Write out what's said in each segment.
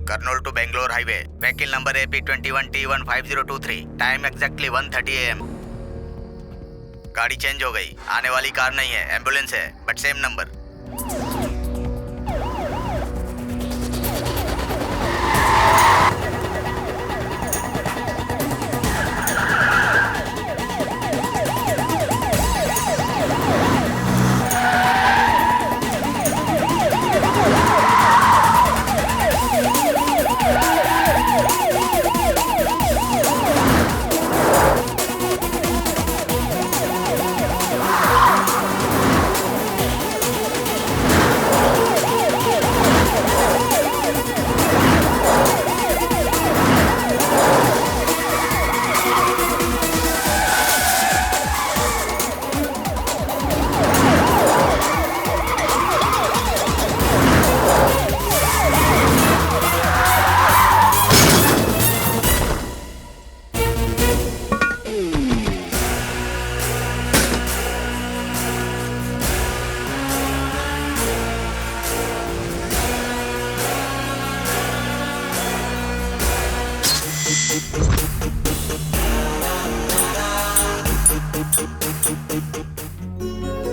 Kurnool to Bangalore highway, vehicle number AP21T15023, time exactly 1:30 AM। गाड़ी change हो गई, आने वाली कार नहीं है, एम्बुलेंस है, बट सेम नंबर।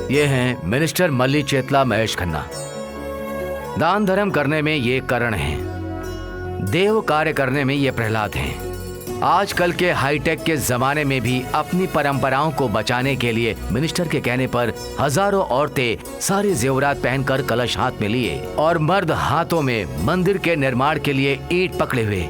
ये हैं मिनिस्टर मल्ली चेतला महेश खन्ना। दान धर्म करने में ये करण हैं, देव कार्य करने में ये प्रहलाद हैं। आजकल के हाईटेक के जमाने में भी अपनी परंपराओं को बचाने के लिए मिनिस्टर के कहने पर हजारों औरतें सारे जेवरात पहनकर कलश हाथ में लिए और मर्द हाथों में मंदिर के निर्माण के लिए ईंट पकड़े हुए।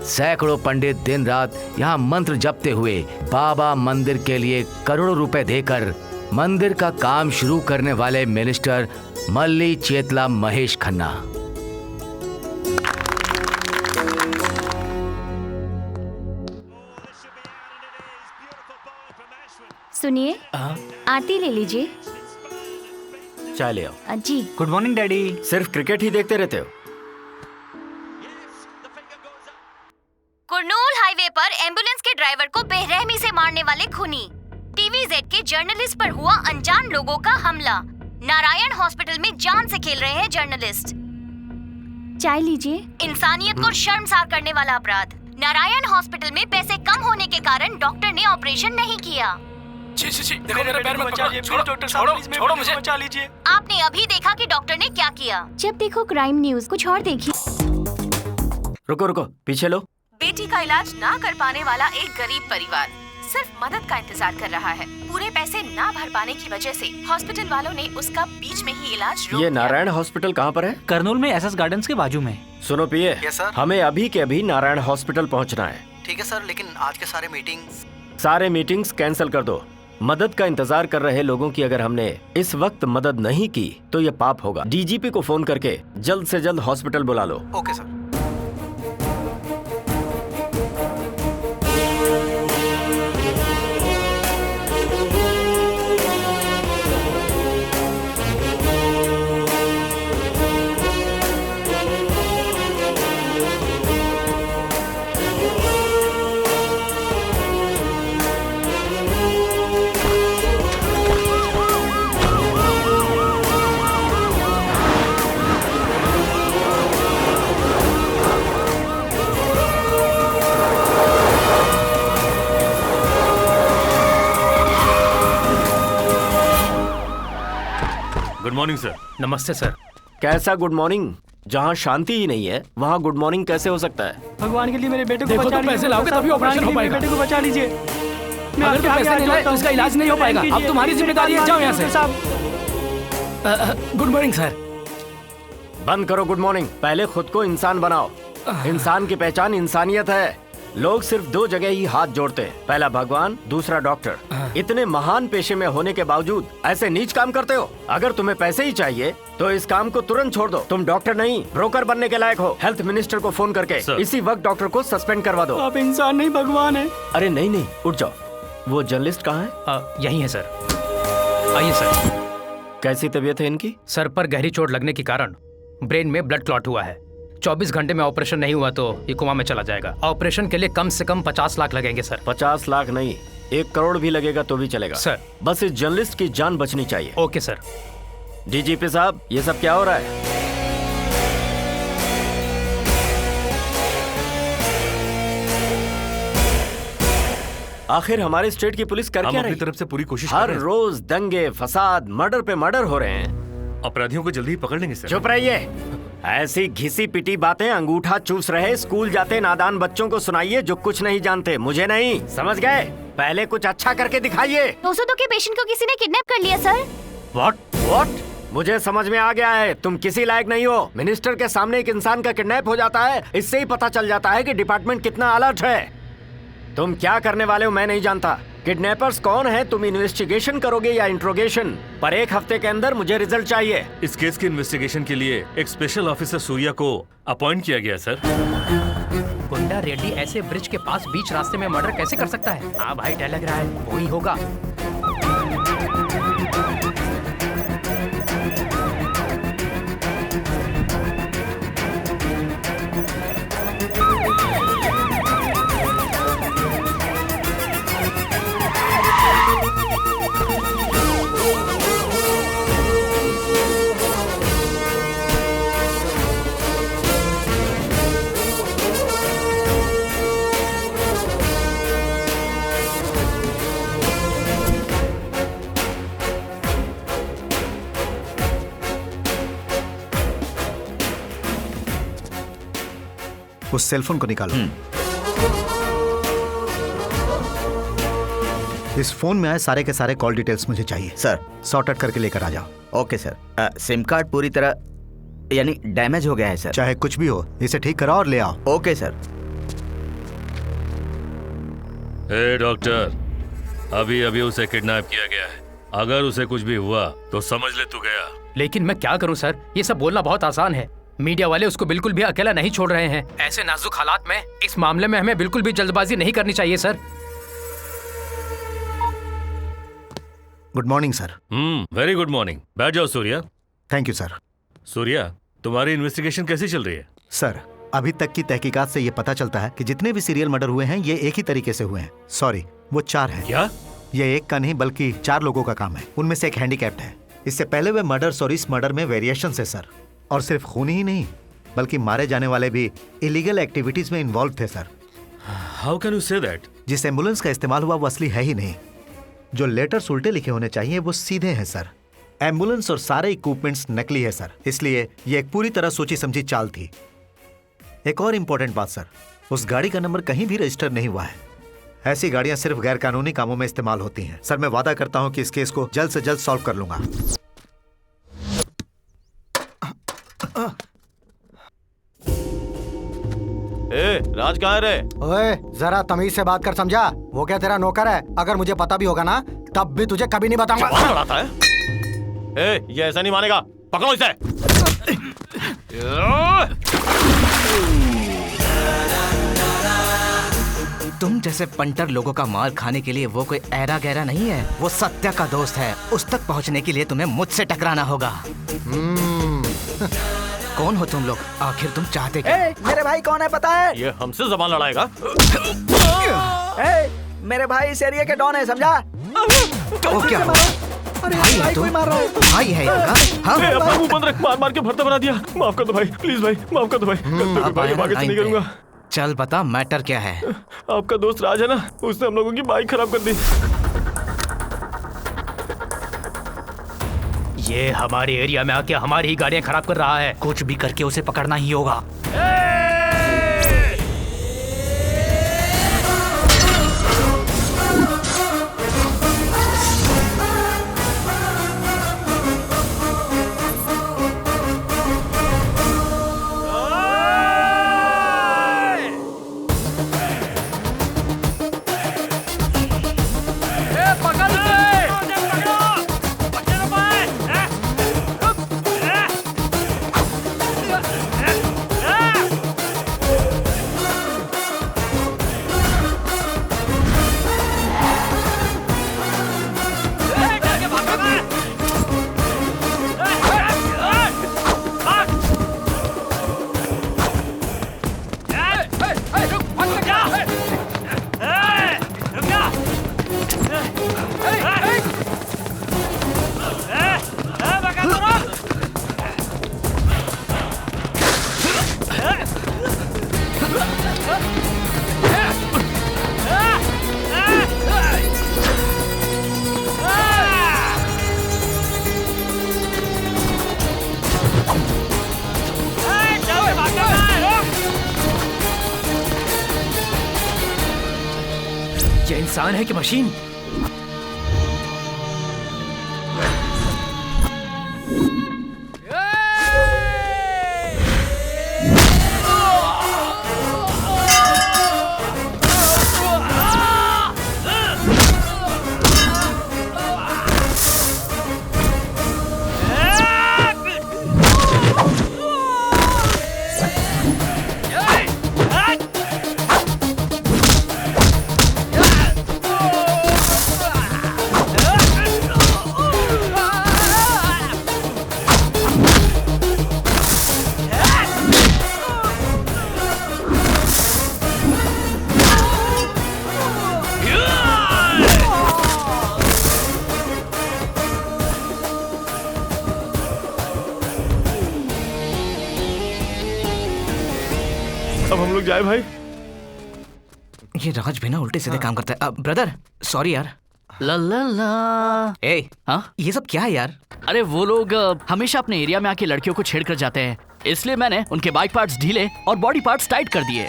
सैकड़ों पंडित दिन रात यहाँ मंत्र जपते हुए बाबा मंदिर के लिए करोड़ों रुपए देकर मंदिर का काम शुरू करने वाले मिनिस्टर मल्ली चेतला महेश खन्ना। सुनिए, आरती ले लीजिए। चाय ले आओ। जी। Good morning daddy. सिर्फ क्रिकेट ही देखते रहते हो? कुरनूल हाईवे पर एम्बुलेंस के ड्राइवर को बेरहमी से मारने वाले खूनी। टीवीजेड के जर्नलिस्ट पर हुआ अनजान लोगों का हमला। नारायण हॉस्पिटल में जान से खेल रहे हैं जर्नलिस्ट। चाय लीजिए। इंसानियत को शर्मसार करने वाला अपराध। नारायण हॉस्पिटल में पैसे कम होने के कारण डॉक्टर ने ऑपरेशन नहीं किया। मेरे पैर मत पकड़ो, छोड़ो डॉक्टर साहब, प्लीज छोड़ो मुझे, बचा लीजिए। आपने अभी देखा कि डॉक्टर ने क्या किया। जब देखो क्राइम न्यूज, कुछ और देखिए। रुको रुको, पीछे लो। बेटी का इलाज ना कर पाने वाला एक गरीब परिवार सिर्फ मदद का इंतजार कर रहा है। पूरे पैसे ना भर पाने की वजह से हॉस्पिटल वालों ने उसका बीच में ही इलाज रोक ये दिया। नारायण हॉस्पिटल कहाँ पर है? कर्नूल में एसएस गार्डन्स के बाजू में। सुनो पिए, यस सर। हमें अभी के अभी नारायण हॉस्पिटल पहुँचना है। ठीक है सर, लेकिन आज के सारे मीटिंग्स कैंसिल कर दो। मदद का इंतजार कर रहे लोगों की अगर हमने इस वक्त मदद नहीं की तो ये पाप होगा। डीजीपी को फोन करके जल्द से जल्द हॉस्पिटल बुला लो। Okay sir. Good morning sir. नमस्ते सर। कैसा गुड मॉर्निंग? जहाँ शांति ही नहीं है वहाँ गुड मॉर्निंग कैसे हो सकता है? भगवान के लिए मेरे बेटे को बचा लीजिए। पैसे लाओगे तभी ऑपरेशन हो पाएगा। बेटे को बचा लीजिए। अगर तो पैसे नहीं लाए तो उसका इलाज नहीं हो पाएगा। अब तुम्हारी जिम्मेदारी है, जाओ यहाँ से। Good morning sir. बंद करो गुड मॉर्निंग, पहले खुद को इंसान बनाओ। इंसान की पहचान इंसानियत है। लोग सिर्फ दो जगह ही हाथ जोड़ते हैं, पहला भगवान, दूसरा डॉक्टर। इतने महान पेशे में होने के बावजूद ऐसे नीच काम करते हो। अगर तुम्हें पैसे ही चाहिए तो इस काम को तुरंत छोड़ दो। तुम डॉक्टर नहीं ब्रोकर बनने के लायक हो। हेल्थ मिनिस्टर को फोन करके इसी वक्त डॉक्टर को सस्पेंड करवा दो। आप इंसान नहीं भगवान है। अरे नहीं नहीं, उठ जाओ। वो जर्नलिस्ट कहाँ है? यही है सर। आइए सर। कैसी तबीयत है इनकी? सर पर गहरी चोट लगने के कारण ब्रेन में ब्लड क्लॉट हुआ है। 24 घंटे में ऑपरेशन नहीं हुआ तो ये कोमा में चला जाएगा। ऑपरेशन के लिए कम से कम 50 लाख लगेंगे सर। 50 लाख नहीं, 1 करोड़ भी लगेगा तो भी चलेगा सर। बस इस जर्नलिस्ट की जान बचनी चाहिए। Okay sir. डीजीपी साहब, ये सब क्या हो रहा है? आखिर हमारे स्टेट की पुलिस कर हम क्या अपनी रही? तरफ से पूरी कोशिश कर हर रहे हैं। रोज दंगे, फसाद, मर्डर पे मर्डर हो रहे हैं। अपराधियों को जल्दी ही पकड़ लेंगे सर। चुप रहिए। ऐसी घिसी पिटी बातें अंगूठा चूस रहे स्कूल जाते नादान बच्चों को सुनाइए जो कुछ नहीं जानते, मुझे नहीं, समझ गए? पहले कुछ अच्छा करके दिखाइए। 202 के पेशेंट को किसी ने किडनैप कर लिया सर। व्हाट? मुझे समझ में आ गया है, तुम किसी लायक नहीं हो। मिनिस्टर के सामने एक इंसान का किडनैप हो जाता है, इससे ही पता चल जाता है कि डिपार्टमेंट कितना अलर्ट है। तुम क्या करने वाले हो मैं नहीं जानता। किडनैपर्स कौन है, तुम इन्वेस्टिगेशन करोगे या इंट्रोगेशन? पर 1 हफ्ते के अंदर मुझे रिजल्ट चाहिए। इस केस के इन्वेस्टिगेशन के लिए एक स्पेशल ऑफिसर सूर्या को अपॉइंट किया गया सर। गुंडा रेड्डी ऐसे ब्रिज के पास बीच रास्ते में मर्डर कैसे कर सकता है? हाँ भाई, डर लग रहा है वही होगा। उस सेलफोन को निकालो। इस फोन में आए सारे के सारे कॉल डिटेल्स मुझे चाहिए सर। सॉर्ट आउट करके लेकर आ जाओ। Okay sir. सिम कार्ड पूरी तरह यानी डैमेज हो गया है सर। चाहे कुछ भी हो, इसे ठीक कराओ और ले आओ। Okay sir. ए डॉक्टर, अभी अभी उसे किडनैप किया गया है। अगर उसे कुछ भी हुआ तो समझ ले तू गया। लेकिन मैं क्या करूं सर, ये सब बोलना बहुत आसान है। मीडिया वाले उसको बिल्कुल भी अकेला नहीं छोड़ रहे हैं। ऐसे नाजुक हालात में इस मामले में हमें बिल्कुल भी जल्दबाजी नहीं करनी चाहिए sir. Good morning sir. Very good morning. बैठ जाओ Surya. Thank you sir. Surya, तुम्हारी इन्वेस्टिगेशन कैसी चल रही है? सर, अभी तक की तहकीकात से ये पता चलता है कि जितने भी सीरियल मर्डर हुए हैं ये एक ही तरीके से हुए हैं। सॉरी, वो 4 हैं। क्या? ये एक का नहीं बल्कि 4 लोगों का काम है। उनमें से एक हैंडीकैप्ड है। इससे पहले वे मर्डर्स और इस मर्डर में वेरिएशन है सर। और सिर्फ खून ही नहीं बल्कि मारे जाने वाले भी इलीगल एक्टिविटीज में इन्वॉल्व थे sir. How can you say that? जिस एम्बुलेंस का इस्तेमाल हुआ वो असली है ही नहीं। जो लेटर्स उल्टे लिखे होने चाहिए वो सीधे हैं सर। एम्बुलेंस और सारे इक्विपमेंट्स नकली है सर। इसलिए ये एक पूरी तरह सोची समझी चाल थी। एक और इम्पोर्टेंट बात सर, उस गाड़ी का नंबर कहीं भी रजिस्टर नहीं हुआ है। ऐसी गाड़ियां सिर्फ गैर कानूनी कामों में इस्तेमाल होती हैं। सर, मैं वादा करता हूं कि इस केस को जल्द से जल्द सॉल्व कर लूंगा। राज कहाँ है रे? ओए, जरा तमीज से बात कर, समझा? वो क्या तेरा नौकर है? अगर मुझे पता भी होगा ना तब भी तुझे कभी नहीं बताऊंगा। लड़ाता है? ये ऐसा नहीं मानेगा, पकड़ो इसे। तुम जैसे पंटर लोगों का माल खाने के लिए वो कोई ऐरा गहरा नहीं है। वो सत्या का दोस्त है। उस तक पहुंचने के लिए तुम्हें मुझसे टकराना होगा। कौन हो तुम लोग? आखिर तुम चाहते क्या? मेरे भाई कौन है पता है? ये हमसे जबान लड़ाएगा। मेरे भाई इस एरिया के डॉन है, समझा? तो क्या हुआ? भाई है तुम? भाई है इनका? हाँ? अपना मुंह बंद रख, मार मार के भरता बना दिया। माफ कर दो भाई, प्लीज भाई, माफ कर दो भाई। आगे से नहीं करूंगा। चल बता, मैटर क्या है? आपका दोस्त राज है ना, उसने हम लोगों की बाइक खराब कर दी। ये हमारे एरिया में आके हमारी ही गाड़ियां खराब कर रहा है। कुछ भी करके उसे पकड़ना ही होगा। ये इंसान है कि मशीन? अब हम लोग जाए भाई। ये राज भी ना उल्टे सीधे काम करता है। ब्रदर सॉरी यार। ला ला ला। ए हाँ ये सब क्या है यार? अरे वो लोग हमेशा अपने एरिया में आके लड़कियों को छेड़ कर जाते हैं, इसलिए मैंने उनके बाइक पार्ट्स ढीले और बॉडी पार्ट्स टाइट कर दिए।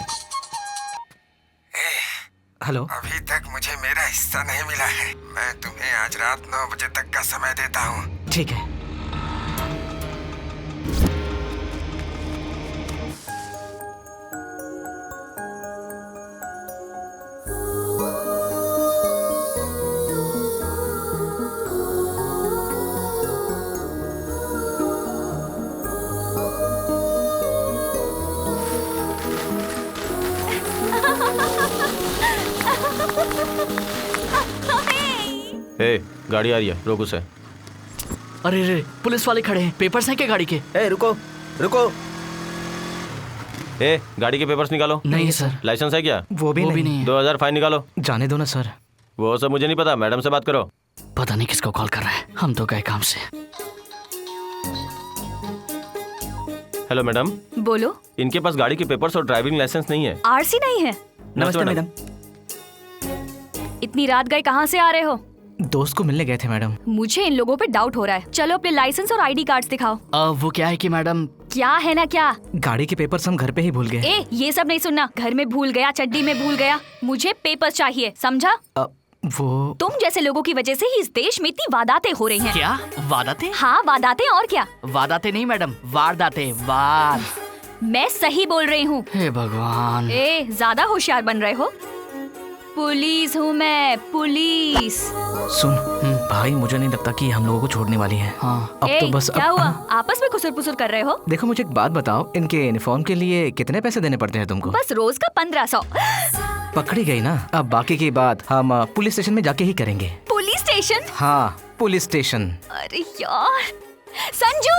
हेलो। अभी तक मुझे मेरा हिस्सा नहीं मिला है। मैं तुम्हें आज रात 9 बजे तक का समय देता हूँ। ठीक है। ए, गाड़ी आ रही है, रोक उसे। अरे रे पुलिस वाले खड़े हैं, पेपर्स हैं क्या गाड़ी के? ए रुको रुको। ए गाड़ी के पेपर्स निकालो। नहीं सर। लाइसेंस है क्या? वो भी नहीं है। 2000 फाइन निकालो। जाने दो ना सर। वो सब मुझे नहीं पता, मैडम से बात करो। पता नहीं किसको कॉल कर रहा है, हम तो गए काम से। Hello madam. बोलो। इनके पास गाड़ी के पेपर्स और ड्राइविंग लाइसेंस नहीं है। आरसी नहीं है? नमस्ते मैडम। इतनी रात गए कहाँ से आ रहे हो? दोस्त को मिलने गए थे मैडम। मुझे इन लोगों पे डाउट हो रहा है। चलो अपने लाइसेंस और आईडी कार्ड्स दिखाओ। वो क्या है कि मैडम। क्या है ना क्या? गाड़ी के पेपर्स हम घर पे ही भूल गए। ए ये सब नहीं सुनना। घर में भूल गया, चड्डी में भूल गया, मुझे पेपर्स चाहिए, समझा? वो तुम जैसे लोगों की वजह से ही इस देश में इतनी वारदातें हो रही हैं। क्या वारदातें? हाँ वारदातें और क्या। वारदातें नहीं मैडम, वारदातें। वार मैं सही बोल रही हूँ। हे भगवान। ए ज्यादा होशियार बन रहे हो। पुलिस हूँ मैं, पुलिस। सुन भाई, मुझे नहीं लगता कि हम लोगों को छोड़ने वाली है। हाँ। अब तो बस क्या हुआ? आपस में खुसुर पुसुर कर रहे हो? देखो मुझे एक बात बताओ, इनके यूनिफॉर्म के लिए कितने पैसे देने पड़ते हैं तुमको? बस रोज का 1500। पकड़ी गई ना। अब बाकी की बात हम पुलिस स्टेशन में जाके ही करेंगे। Police station? हाँ पुलिस स्टेशन। अरे यार संजू।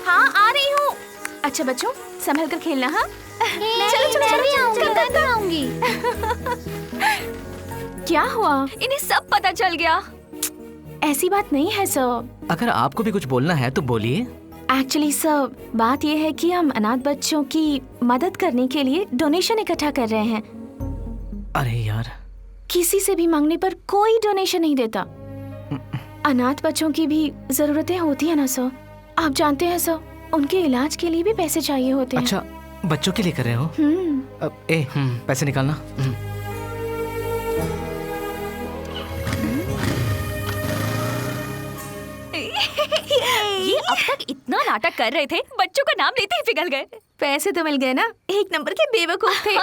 हाँ आ रही हूँ। अच्छा बच्चों संभल कर खेलना। हाँ चलो चलो चलो आऊंगी। क्या हुआ? इन्हें सब पता चल गया। ऐसी बात नहीं है सर। अगर आपको भी कुछ बोलना है तो बोलिए। एक्चुअली सर बात यह है कि हम अनाथ बच्चों की मदद करने के लिए डोनेशन इकट्ठा कर रहे हैं। अरे यार किसी से भी मांगने पर कोई डोनेशन नहीं देता। अनाथ बच्चों की भी जरूरतें होती है ना सर। आप जानते हैं सर, उनके इलाज के लिए भी पैसे चाहिए होते हैं। अच्छा बच्चों के लिए कर रहे हो? अब पैसे निकालना। ये अब तक इतना नाटक कर रहे थे, बच्चों का नाम लेते ही पिघल गए। पैसे तो मिल गए ना, एक नंबर के बेवकूफ थे।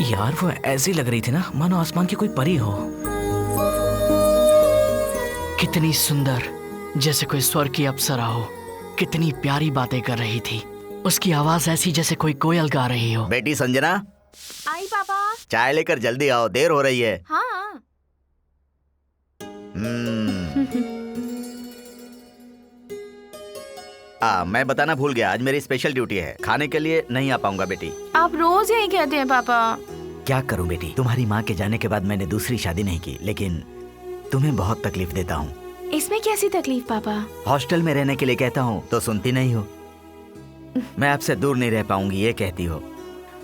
यार वो ऐसी लग रही थी ना मानो आसमान की कोई परी हो। कितनी सुंदर, जैसे कोई स्वर्ग की अप्सरा हो। कितनी प्यारी बातें कर रही थी। उसकी आवाज ऐसी जैसे कोई कोयल गा रही हो। बेटी संजना। आई पापा। चाय लेकर जल्दी आओ, देर हो रही है। हाँ। मैं बताना भूल गया, आज मेरी स्पेशल ड्यूटी है। खाने के लिए नहीं आ पाऊंगा बेटी। आप रोज यही कहते हैं पापा। क्या करूं बेटी, तुम्हारी माँ के जाने के बाद मैंने दूसरी शादी नहीं की, लेकिन तुम्हें बहुत तकलीफ देता हूँ। इसमें कैसी तकलीफ पापा? हॉस्टल में रहने के लिए कहता हूँ तो सुनती नहीं हो। मैं आपसे दूर नहीं रह पाऊंगी ये कहती हो,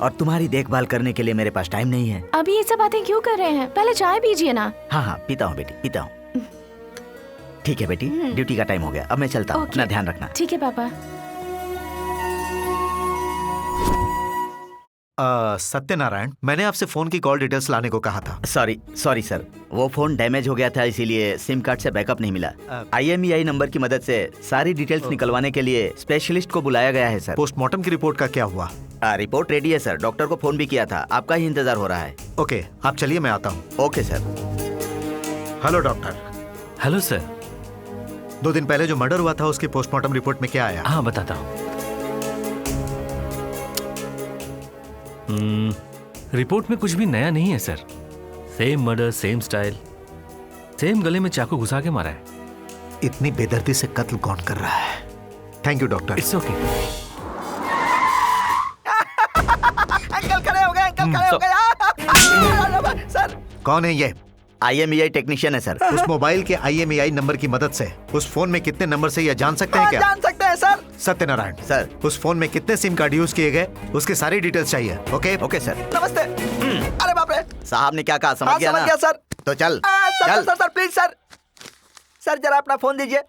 और तुम्हारी देखभाल करने के लिए मेरे पास टाइम नहीं है। अभी ये सब बातें क्यों कर रहे हैं? पहले चाय पीजिए ना। हाँ हाँ पीता हूँ बेटी, पीता हूँ। ठीक है बेटी, ड्यूटी का टाइम हो गया, अब मैं चलता हूँ, अपना ध्यान रखना। ठीक है पापा। सत्यनारायण, मैंने आपसे फोन की कॉल डिटेल्स लाने को कहा था। सॉरी सर, वो फोन डैमेज हो गया था, इसीलिए सिम कार्ड से बैकअप नहीं मिला। IMEI नंबर की मदद से सारी डिटेल्स निकलवाने के लिए स्पेशलिस्ट को बुलाया गया है सर। पोस्टमार्टम की रिपोर्ट का क्या हुआ? रिपोर्ट रेडी है सर, डॉक्टर को फोन भी किया था, आपका ही इंतजार हो रहा है। ओके, आप चलिए, मैं आता हूँ। Okay sir. Hello doctor. Hello sir. 2 दिन पहले जो मर्डर हुआ था उसकी पोस्टमार्टम रिपोर्ट में क्या आया? हाँ बताता हूँ। रिपोर्ट में कुछ भी नया नहीं है sir. Same murder, same style, same गले में चाकू घुसा के मारा है। इतनी बेदर्दी से कत्ल कौन कर रहा है? Thank you doctor. It's okay. Uncle खड़े हो गए, अंकल खड़े हो गए। सर कौन है ये? IMEI टेक्नीशियन है सर। उस मोबाइल के IMEI नंबर की मदद से उस फोन में कितने नंबर से यह जान सकते हैं क्या? जान सकते हैं सर। सत्यनारायण सर, उस फोन में कितने सिम कार्ड यूज किए गए उसकी सारी डिटेल्स चाहिए। Okay okay sir. नमस्ते। अरे बाप रे, साहब ने क्या कहा समझ गया ना? समझ गया सर। तो चल sir sir sir please sir, sir जरा अपना फोन दीजिए।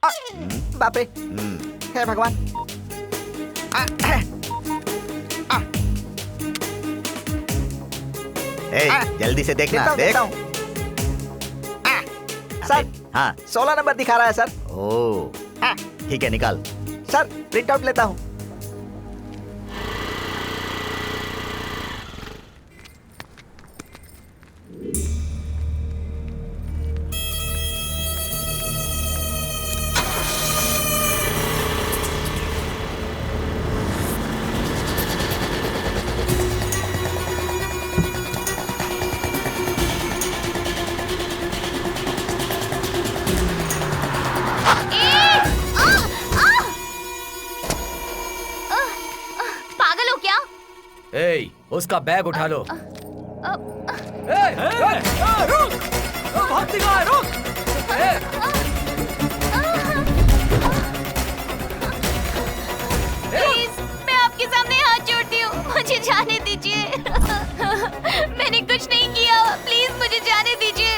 बाप रे, हे भगवान। जल्दी से देखना, देख। सर हाँ 16 नंबर दिखा रहा है सर। ओह ठीक है, निकाल। सर प्रिंट आउट लेता हूँ। उसका बैग उठा लो। प्लीज, मैं आपके सामने हाथ जोड़ती हूँ, मुझे जाने दीजिए। मैंने कुछ नहीं किया, प्लीज मुझे जाने दीजिए।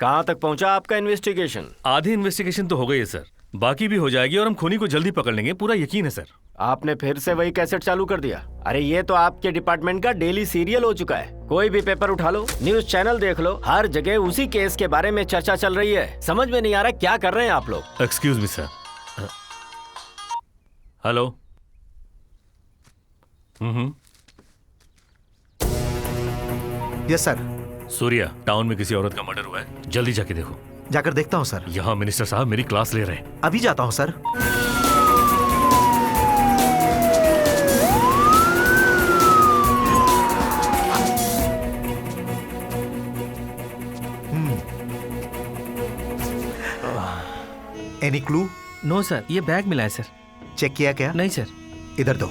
कहाँ तक पहुँचा आपका इन्वेस्टिगेशन? आधी इन्वेस्टिगेशन तो हो गई है सर, बाकी भी हो जाएगी और हम खूनी को जल्दी पकड़ लेंगे, पूरा यकीन है सर। आपने फिर से वही कैसेट चालू कर दिया? अरे ये तो आपके डिपार्टमेंट का डेली सीरियल हो चुका है। कोई भी पेपर उठा लो, न्यूज चैनल देख लो, हर जगह उसी केस के बारे में चर्चा चल रही है। समझ में नहीं आ रहा क्या कर रहे हैं आप लोग। Excuse me sir. Hello. Yes sir. Surya, town में किसी औरत का मर्डर हुआ है, जल्दी जाके देखो। जाकर देखता हूँ सर। यहाँ मिनिस्टर साहब मेरी क्लास ले रहे हैं। अभी जाता हूँ sir. Any clue? No sir, ये बैग मिला है सर। चेक किया क्या? नहीं सर। इधर दो।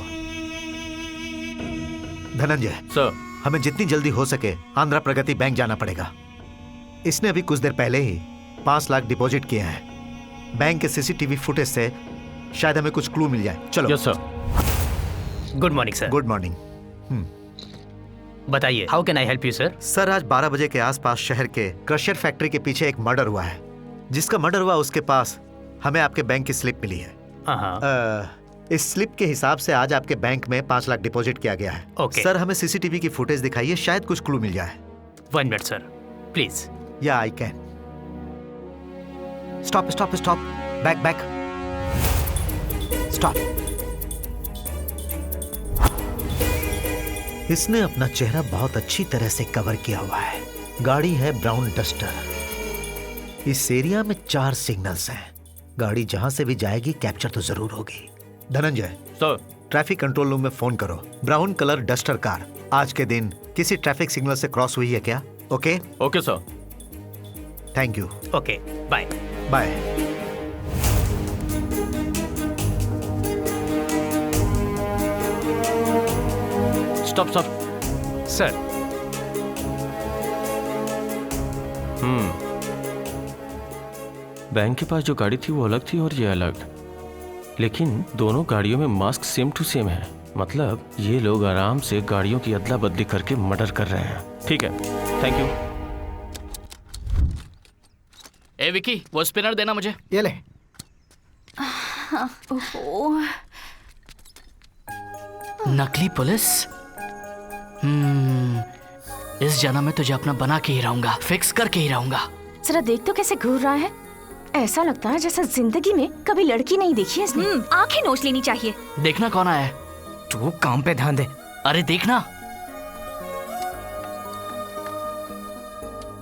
धनंजय सर, हमें जितनी जल्दी हो सके आंध्रा प्रगति बैंक जाना पड़ेगा। इसने अभी कुछ देर पहले ही 5 लाख डिपॉजिट किए हैं। बैंक के CCTV फुटेज से शायद हमें कुछ क्लू मिल जाए। चलो। Yes sir. Good morning sir. Good morning. बताइए, how can I help you sir? Sir, आज 12 बजे के आसपास शहर के क्रशर फैक्ट्री के पीछे एक मर्डर हुआ है। जिसका मर्डर हुआ उसके पास हमें आपके बैंक की स्लिप मिली है। इस स्लिप के हिसाब से आज आपके बैंक में 5 लाख डिपॉजिट किया गया है। Okay. सर, हमें CCTV की फुटेज दिखाइए, शायद कुछ क्लू मिल जाए। 1 मिनट सर, प्लीज। या I can. Stop stop stop, back back, stop. इसने अपना चेहरा बहुत अच्छी तरह से कवर किया हुआ है। गाड़ी है ब्राउन डस्टर। इस एरिया में 4 सिग्नल्स हैं। गाड़ी जहां से भी जाएगी कैप्चर तो जरूर होगी। Dhananjay sir, traffic control room में फोन करो। ब्राउन कलर डस्टर कार आज के दिन किसी ट्रैफिक सिग्नल से क्रॉस हुई है क्या? Okay? Okay sir. Thank you. Okay, bye bye. Stop stop sir. Bank के पास जो गाड़ी थी वो अलग थी और ये अलग, लेकिन दोनों गाड़ियों में मास्क सेम टू सेम है। मतलब ये लोग आराम से गाड़ियों की अदला बदली करके मर्डर कर रहे हैं। ठीक है, थैंक यू। ए विकी, वो स्पिनर देना मुझे। ये ले। नकली पुलिस। इस जन्म में तुझे अपना बना के ही रहूंगा, फिक्स करके ही रहूंगा। जरा देख तो कैसे घूर रहा है, ऐसा लगता है जैसे जिंदगी में कभी लड़की नहीं देखी है इसने। आंखें नोच लेनी चाहिए। देखना कौन आया है। तू काम पे ध्यान दे। अरे देखना।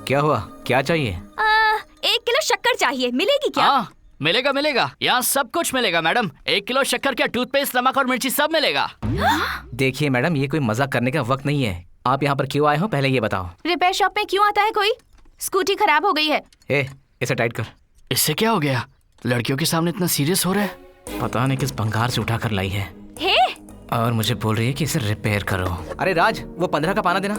क्या हुआ, क्या चाहिए? 1 किलो शक्कर चाहिए, मिलेगी क्या? हाँ मिलेगा मिलेगा, यहाँ सब कुछ मिलेगा मैडम। 1 किलो शक्कर, क्या टूथपेस्ट, नमक और मिर्ची सब मिलेगा। देखिए मैडम, ये कोई मजाक करने का वक्त नहीं है। आप यहाँ पर क्यों आए हो पहले ये बताओ। रिपेयर शॉप में क्यों आता है कोई? स्कूटी खराब हो गई है। इसे टाइट कर। इससे क्या हो गया? लड़कियों के सामने इतना सीरियस हो रहा है। पता नहीं किस भंगार से उठा कर लाई है। और मुझे बोल रही है कि इसे रिपेयर करो। अरे राज, वो 15 का पाना देना।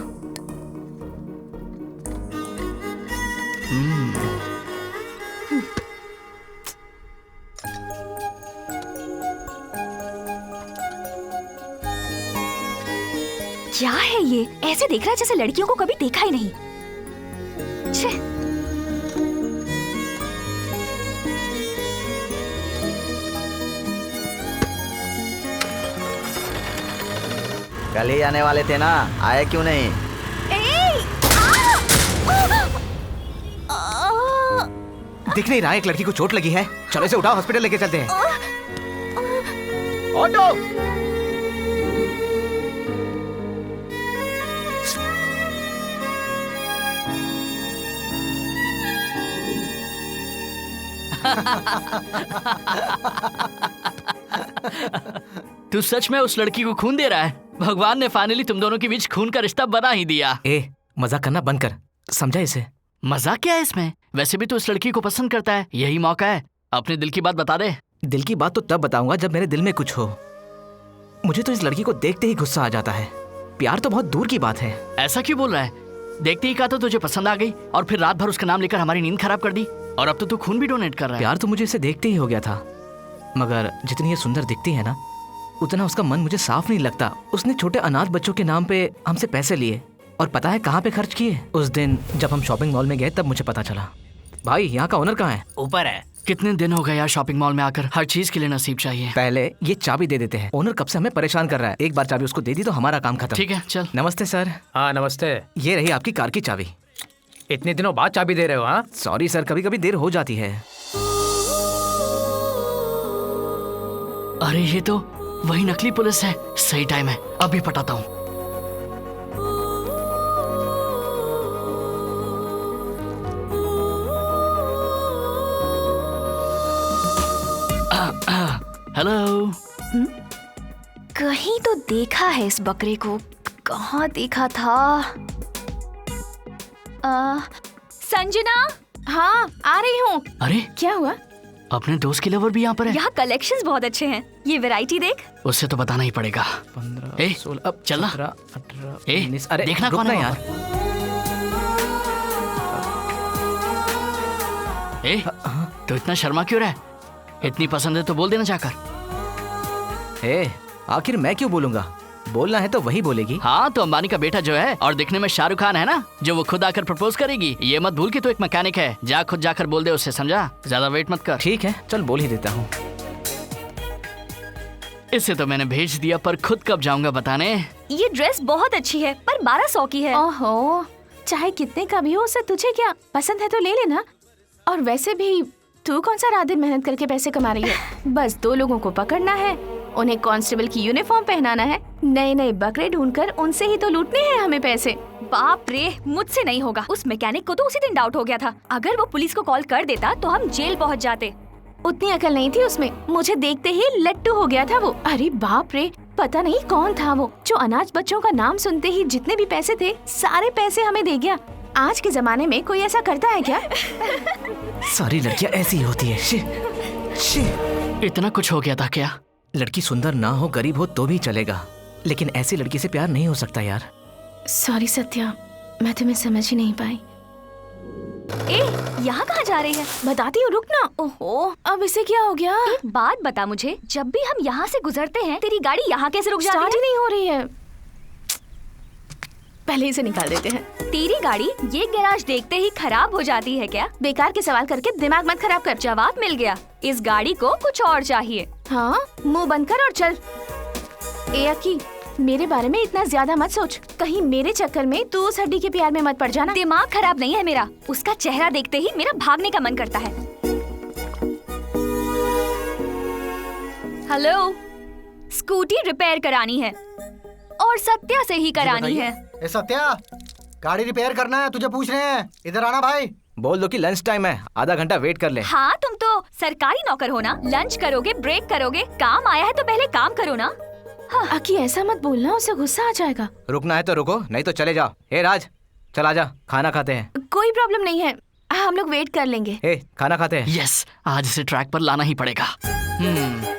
क्या है ये? ऐसे देख रहा है जैसे लड़कियों को कभी देखा ही नहीं। छे। कल ही आने वाले थे ना, आए क्यों नहीं? दिख नहीं रहा है एक लड़की को चोट लगी है। चलो इसे उठाओ, हॉस्पिटल लेके चलते हैं। ऑटो। तू सच में उस लड़की को खून दे रहा है? भगवान ने फाइनली तुम दोनों के बीच खून का रिश्ता बना ही दिया। मजाक करना बंद कर, समझा इसे? मजाक क्या है इसमें? वैसे भी तो उस लड़की को पसंद करता है, यही मौका है। अपने दिल की बात बता दे। दिल की बात तो तब बताऊंगा जब मेरे दिल में कुछ हो। मुझे तो इस लड़की को देखते ही गुस्सा आ जाता है। प्यार तो बहुत दूर की बात है। ऐसा क्यों बोल रहा है? देखते ही कहा तो तुझे पसंद आ गई और फिर रात भर उसका नाम लेकर हमारी नींद खराब कर दी, और अब तो तू खून भी डोनेट कर रहा है। प्यार तो मुझे इसे देखते ही हो गया था, मगर जितनी ये सुंदर दिखती है ना, उतना उसका मन मुझे साफ नहीं लगता। उसने छोटे अनाथ बच्चों के नाम पे हमसे पैसे लिए, और पता है कहाँ पे खर्च किए? उस दिन जब हम शॉपिंग मॉल में गए तब मुझे पता चला। भाई, यहाँ का ओनर कहाँ है? ऊपर है। कितने दिन हो गए यार शॉपिंग मॉल में आकर, हर चीज के लिए नसीब चाहिए। पहले ये चाबी दे देते हैं। ओनर कब से हमें परेशान कर रहा है। एक बार चाबी उसको दे दी तो हमारा काम खत्म। ठीक है, चल। नमस्ते सर। हाँ नमस्ते। ये रही आपकी कार की चाबी। इतने दिनों बाद चाबी दे रहे हो? हाँ सॉरी सर, कभी कभी देर हो जाती है। अरे ये तो वही नकली पुलिस है। सही टाइम है, अभी पटाता हूँ। हेलो। कहीं तो देखा है इस बकरे को। कहाँ देखा था? संजना। हाँ आ रही हूँ। अरे क्या हुआ? अपने दोस्त की लवर भी यहाँ पर है। यहाँ कलेक्शंस बहुत अच्छे हैं। ये वैरायटी देख। उससे तो बताना ही पड़ेगा। 15, 16, अब चलना। 17, 18, ए, 19। अरे देखना कौन है यार। ए, तो इतना शर्मा क्यों रहा है? इतनी पसंद है तो बोल देना जाकर। आखिर मैं क्यों बोलूंगा? बोलना है तो वही बोलेगी। हाँ तो अंबानी का बेटा जो है और दिखने में शाहरुख खान है ना, जो वो खुद आकर प्रपोज करेगी। ये मत भूल कि तू एक मैकेनिक है। जा खुद जाकर बोल दे उससे, समझा? ज्यादा वेट मत कर। ठीक है, चल बोल ही देता हूँ। इससे तो मैंने भेज दिया, पर खुद कब जाऊंगा बताने। ये ड्रेस बहुत अच्छी है, पर 1200 की है। ओहो, चाहे कितने का भी हो, उससे तुझे क्या पसंद है तो ले लेना। और वैसे भी तू कौन सा रात दिन मेहनत करके पैसे कमा रही है? बस 2 लोगों को पकड़ना है, उन्हें कांस्टेबल की यूनिफॉर्म पहनाना है, नए नए बकरे ढूंढकर उनसे ही तो लूटने हैं हमें पैसे। बाप रे, मुझसे नहीं होगा। उस मैकेनिक को तो उसी दिन डाउट हो गया था। अगर वो पुलिस को कॉल कर देता तो हम जेल पहुंच जाते। उतनी अकल नहीं थी उसमें, मुझे देखते ही लट्टू हो गया था वो। अरे बाप रे, पता नहीं कौन था वो जो अनाथ बच्चों का नाम सुनते ही जितने भी पैसे थे सारे पैसे हमें दे गया। आज के जमाने में कोई ऐसा करता है क्या? सारी लड़कियां ऐसी होती है। She, she. इतना कुछ हो गया था क्या? लड़की सुंदर ना हो, गरीब हो तो भी चलेगा, लेकिन ऐसी लड़की से प्यार नहीं हो सकता यार। सॉरी सत्या, मैं तुम्हें समझ ही नहीं पाई। ए, यहाँ कहाँ जा रही है? बताती हूँ, रुक ना। ओहो, अब इसे क्या हो गया? एक बात बता मुझे, जब भी हम यहाँ से गुजरते हैं तेरी गाड़ी यहाँ कैसे रुक जाती है? स्टार्ट ही नहीं हो रही है। पहले इसे निकाल देते हैं। तेरी गाड़ी ये गैराज देखते ही खराब हो जाती है क्या? बेकार के सवाल करके दिमाग मत खराब कर। जवाब मिल गया, इस गाड़ी को कुछ और चाहिए। हाँ, मुंह बंद कर और चल। ए अक्की, मेरे बारे में इतना ज्यादा मत सोच, कहीं मेरे चक्कर में तू उस हड्डी के प्यार में मत पड़ जाना। दिमाग खराब नहीं है मेरा, उसका चेहरा देखते ही मेरा भागने का मन करता है। हेलो, स्कूटी रिपेयर करानी है और सत्या से ही करानी है। ए सत्या, गाड़ी रिपेयर करना है, तुझे पूछ रहे हैं, इधर आना भाई। बोल दो कि लंच टाइम है, आधा घंटा वेट कर ले। हाँ, तुम तो सरकारी नौकर हो ना, लंच करोगे, ब्रेक करोगे, काम आया है तो पहले काम करो ना। हाँ। अक्की ऐसा मत बोलना, उसे गुस्सा आ जाएगा। रुकना है तो रुको, नहीं तो चले जाओ। ए राज, चला जा, खाना खाते हैं। कोई प्रॉब्लम नहीं है, हम लोग वेट कर लेंगे। ए, खाना खाते हैं। यस, आज इसे ट्रैक पर लाना ही पड़ेगा।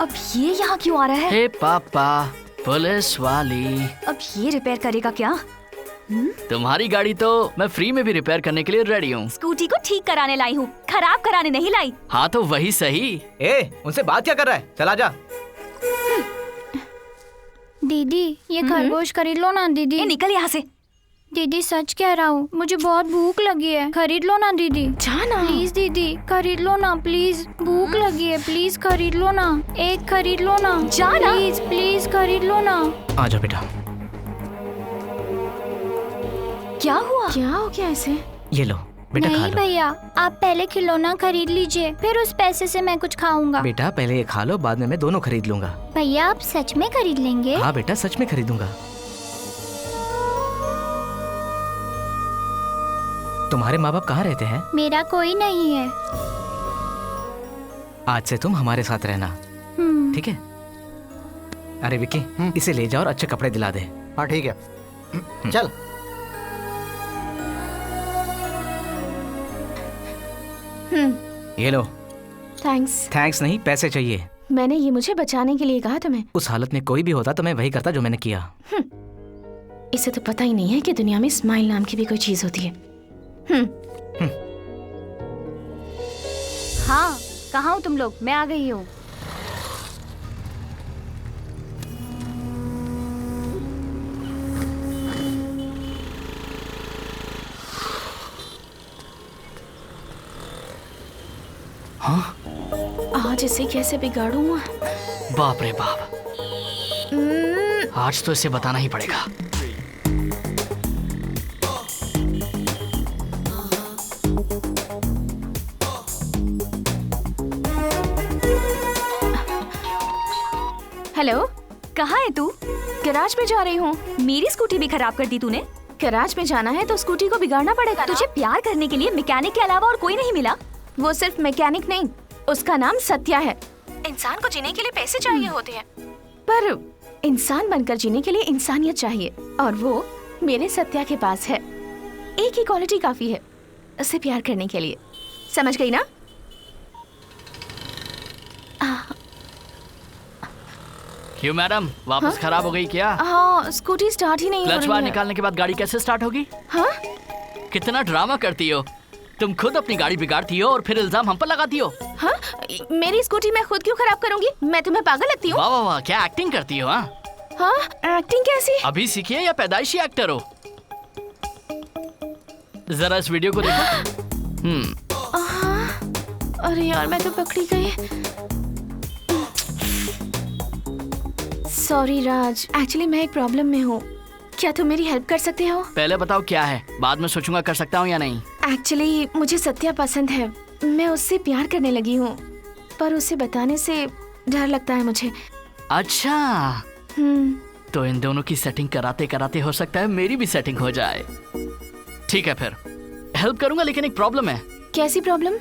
अब ये यहाँ क्यों आ रहा है? हे पापा, पुलिस वाली। अब ये रिपेयर करेगा क्या? तुम्हारी गाड़ी तो मैं फ्री में भी रिपेयर करने के लिए रेडी हूँ। स्कूटी को ठीक कराने लाई हूँ, खराब कराने नहीं लाई। हाँ तो वही सही। ए, उनसे बात क्या कर रहा है, चला जा। दीदी, ये खरगोश खरीद लो ना दीदी। निकल यहाँ से। दीदी सच कह रहा हूँ, मुझे बहुत भूख लगी है, खरीद लो ना दीदी। जाना प्लीज दीदी, खरीद लो ना प्लीज, भूख लगी है, प्लीज खरीद लो ना, एक खरीद लो ना। जाना प्लीज प्लीज खरीद लो ना। आजा बेटा। क्या हुआ? क्या हो गया इसे? ये लो बेटा, खा नहीं लो। भैया, आप पहले खिलौना खरीद लीजिए, फिर उस पैसे से मैं कुछ खाऊंगा। बेटा पहले ये खा लो, बाद में मैं दोनों खरीद लूंगा। भैया आप सच में खरीद लेंगे? हाँ बेटा, सच में खरीदूंगा। तुम्हारे माँ बाप कहाँ रहते हैं? मेरा कोई नहीं है। आज से तुम हमारे साथ रहना, ठीक है? अरे विक्की, इसे ले जाओ और अच्छे कपड़े दिला दे। हाँ ठीक है, चल। ये लो। थैंक्स। थैंक्स नहीं, पैसे चाहिए। मैंने ये मुझे बचाने के लिए कहा तुम्हें। उस हालत में कोई भी होता तो मैं वही करता जो मैंने किया। इसे तो पता ही नहीं है कि दुनिया में स्माइल नाम की भी कोई चीज होती है। हाँ, कहाँ हो तुम लोग? मैं आ गई हूँ। हाँ? आज इसे कैसे बिगाड़ूं? बाप रे बाप, आज तो इसे बताना ही पड़ेगा। हेलो, कहाँ है तू? गैराज में जा रही हूँ। मेरी स्कूटी भी खराब कर दी तूने। गैराज में जाना है तो स्कूटी को बिगाड़ना पड़ेगा ना? तुझे प्यार करने के लिए मैकेनिक के अलावा और कोई नहीं मिला? वो सिर्फ मैकेनिक नहीं, उसका नाम सत्या है। इंसान को जीने के लिए पैसे चाहिए होते हैं, पर इंसान बनकर जीने के लिए इंसानियत चाहिए, और वो मेरे सत्या के पास है। एक ही क्वालिटी काफी है उसे प्यार करने के लिए। समझ गई ना? क्यों मैडम, वापस खराब हो गई क्या? हाँ, स्कूटी स्टार्ट ही नहीं हो रही है। क्लच बार निकालने के बाद गाड़ी कैसे स्टार्ट होगी? हाँ? कितना ड्रामा करती हो तुम, खुद अपनी गाड़ी बिगाड़ती हो और फिर इल्जाम हम पर लगाती हो। हाँ? मेरी स्कूटी मैं खुद क्यों खराब करूंगी? मैं तुम्हें पागल लगती हूँ? वाह वाह वाह, क्या एक्टिंग करती हो। हाँ, एक्टिंग कैसी? अभी सीखी है या पैदाइशी एक्टर हो? जरा इस वीडियो को देखो। अरे यार, मैं तो पकड़ी गई। सॉरी राज, एक्चुअली मैं एक प्रॉब्लम में हूँ। क्या तुम मेरी हेल्प कर सकते हो? पहले बताओ क्या है, बाद में सोचूंगा कर सकता हूँ या नहीं। एक्चुअली मुझे सत्या पसंद है, मैं उससे प्यार करने लगी हूँ, पर उसे बताने से डर लगता है मुझे। अच्छा, तो इन दोनों की सेटिंग कराते कराते हो सकता है मेरी भी सेटिंग हो जाए। ठीक है, फिर हेल्प करूंगा, लेकिन एक प्रॉब्लम है। कैसी प्रॉब्लम?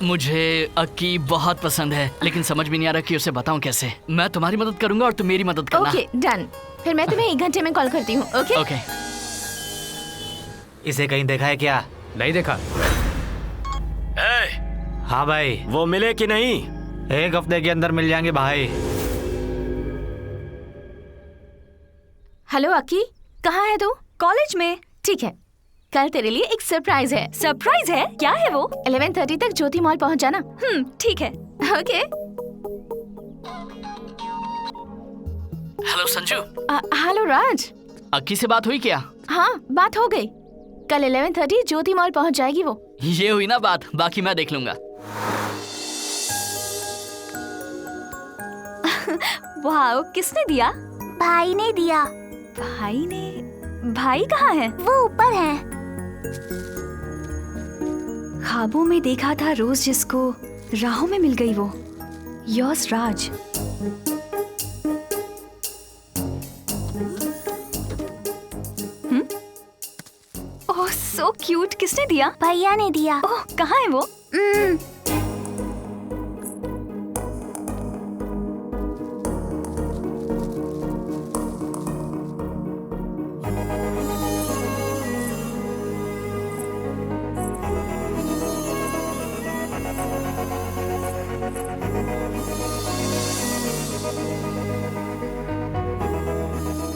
मुझे अक्की बहुत पसंद है, लेकिन समझ भी नहीं आ रहा कि उसे बताऊं कैसे। मैं तुम्हारी मदद करूंगा और तुम मेरी मदद करना। Okay, done. फिर मैं तुम्हें 1 घंटे में कॉल करती हूँ। ओके? ओके। इसे कहीं देखा है क्या? नहीं देखा। हाँ भाई, वो मिले कि नहीं? 1 हफ्ते के अंदर मिल जाएंगे भाई। हेलो अक्की, कहाँ है तू? कॉलेज में। ठीक है, कल तेरे लिए एक सरप्राइज है। सरप्राइज है? क्या है वो? 11:30 तक ज्योति मॉल पहुंच जाना। ठीक है। ओके। हेलो संजू। हेलो राज। अक्की से बात हुई क्या? हाँ, बात हो गई। कल 11:30 ज्योति मॉल पहुंच जाएगी वो। ये हुई ना बात, बाकी मैं देख लूंगा। वाह, किसने दिया? भाई ने दिया। भाई ने? भाई कहाँ है? वो ऊपर है। ख्वाबों में देखा था रोज जिसको, राहों में मिल गई वो। योर्स राज। ओह सो क्यूट। किसने दिया? भैया ने दिया। ओह, कहाँ है वो?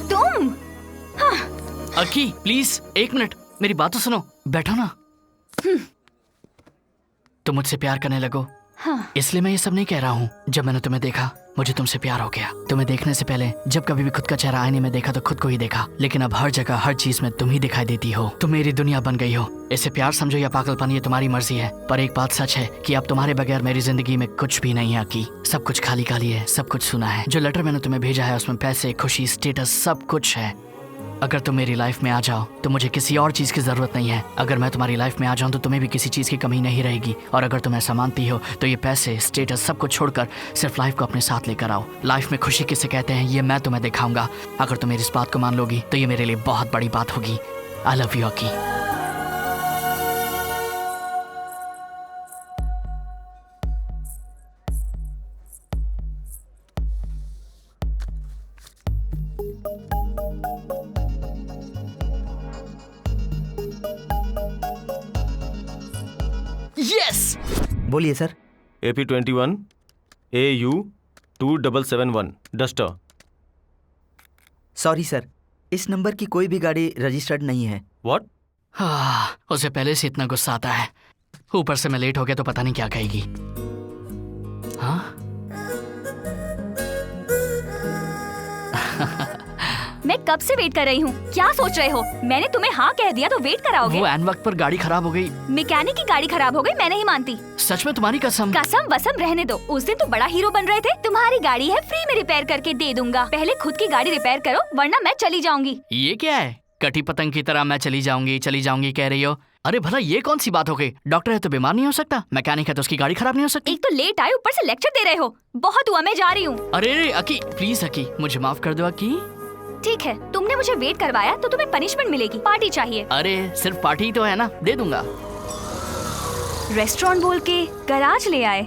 तुम? अक्की प्लीज 1 मिनट, मेरी बात तो सुनो। बैठो ना। तुम मुझसे प्यार करने लगो। हाँ। इसलिए मैं ये सब नहीं कह रहा हूँ। जब मैंने तुम्हें देखा मुझे तुमसे प्यार हो गया। तुम्हें देखने से पहले जब कभी भी खुद का चेहरा आईने में देखा तो खुद को ही देखा, लेकिन अब हर जगह हर चीज में तुम ही दिखाई देती हो। तुम मेरी दुनिया बन गई हो। इसे प्यार समझो या पागलपन, ये तुम्हारी मर्जी है, पर एक बात सच है कि अब तुम्हारे बगैर मेरी जिंदगी में कुछ भी नहीं है अक्की। सब कुछ खाली खाली है, सब कुछ सुना है। जो लेटर मैंने तुम्हें भेजा है उसमें पैसे, खुशी, स्टेटस सब कुछ है। अगर तुम मेरी लाइफ में आ जाओ तो मुझे किसी और चीज की जरूरत नहीं है। अगर मैं तुम्हारी लाइफ में आ जाऊं तो तुम्हें भी किसी चीज की कमी नहीं रहेगी। और अगर तुम ऐसा मानती हो तो ये पैसे, स्टेटस सब कुछ छोड़कर सिर्फ लाइफ को अपने साथ लेकर आओ। लाइफ में खुशी किसे कहते हैं ये मैं तुम्हें दिखाऊंगा। अगर तुम मेरी इस बात को मान लोगी तो ये मेरे लिए बहुत बड़ी बात होगी। I love you Akki. Yes. बोलिए sir. AP21 AU 2771 Duster. Sorry sir, इस नंबर की कोई भी गाड़ी रजिस्टर्ड नहीं है। व्हाट? उसे पहले से इतना गुस्सा आता है, ऊपर से मैं लेट हो गया तो पता नहीं क्या कहेगी। हाँ? मैं कब से वेट कर रही हूँ। क्या सोच रहे हो? मैंने तुम्हें हाँ कह दिया तो वेट कराओगे? वो ऐन वक्त पर गाड़ी खराब हो गई। मैकेनिक की गाड़ी खराब हो गई, मैं नहीं मानती। सच में? तुम्हारी कसम? कसम वसम रहने दो। उस दिन तो बड़ा हीरो बन रहे थे। तुम्हारी गाड़ी है, फ्री में रिपेयर करके दे दूंगा। पहले खुद की गाड़ी रिपेयर करो वरना मैं चली जाऊंगी। ये क्या है? कटी पतंग की तरह मैं चली जाऊंगी कह रही हो। अरे भला ये कौन सी बात हो गई? डॉक्टर है तो बीमार नहीं हो सकता, मैकेनिक है तो उसकी गाड़ी खराब नहीं हो सकती। एक तो लेट आए, ऊपर से लेक्चर दे रहे हो। बहुत हुआ, मैं जा रही हूँ। अरे अक्की प्लीज अक्की, मुझे माफ कर दो अक्की। ठीक है, तुमने मुझे वेट करवाया तो तुम्हें पनिशमेंट मिलेगी। पार्टी चाहिए। अरे सिर्फ पार्टी ही तो है ना, दे दूंगा। रेस्टोरेंट बोल के गराज ले आए।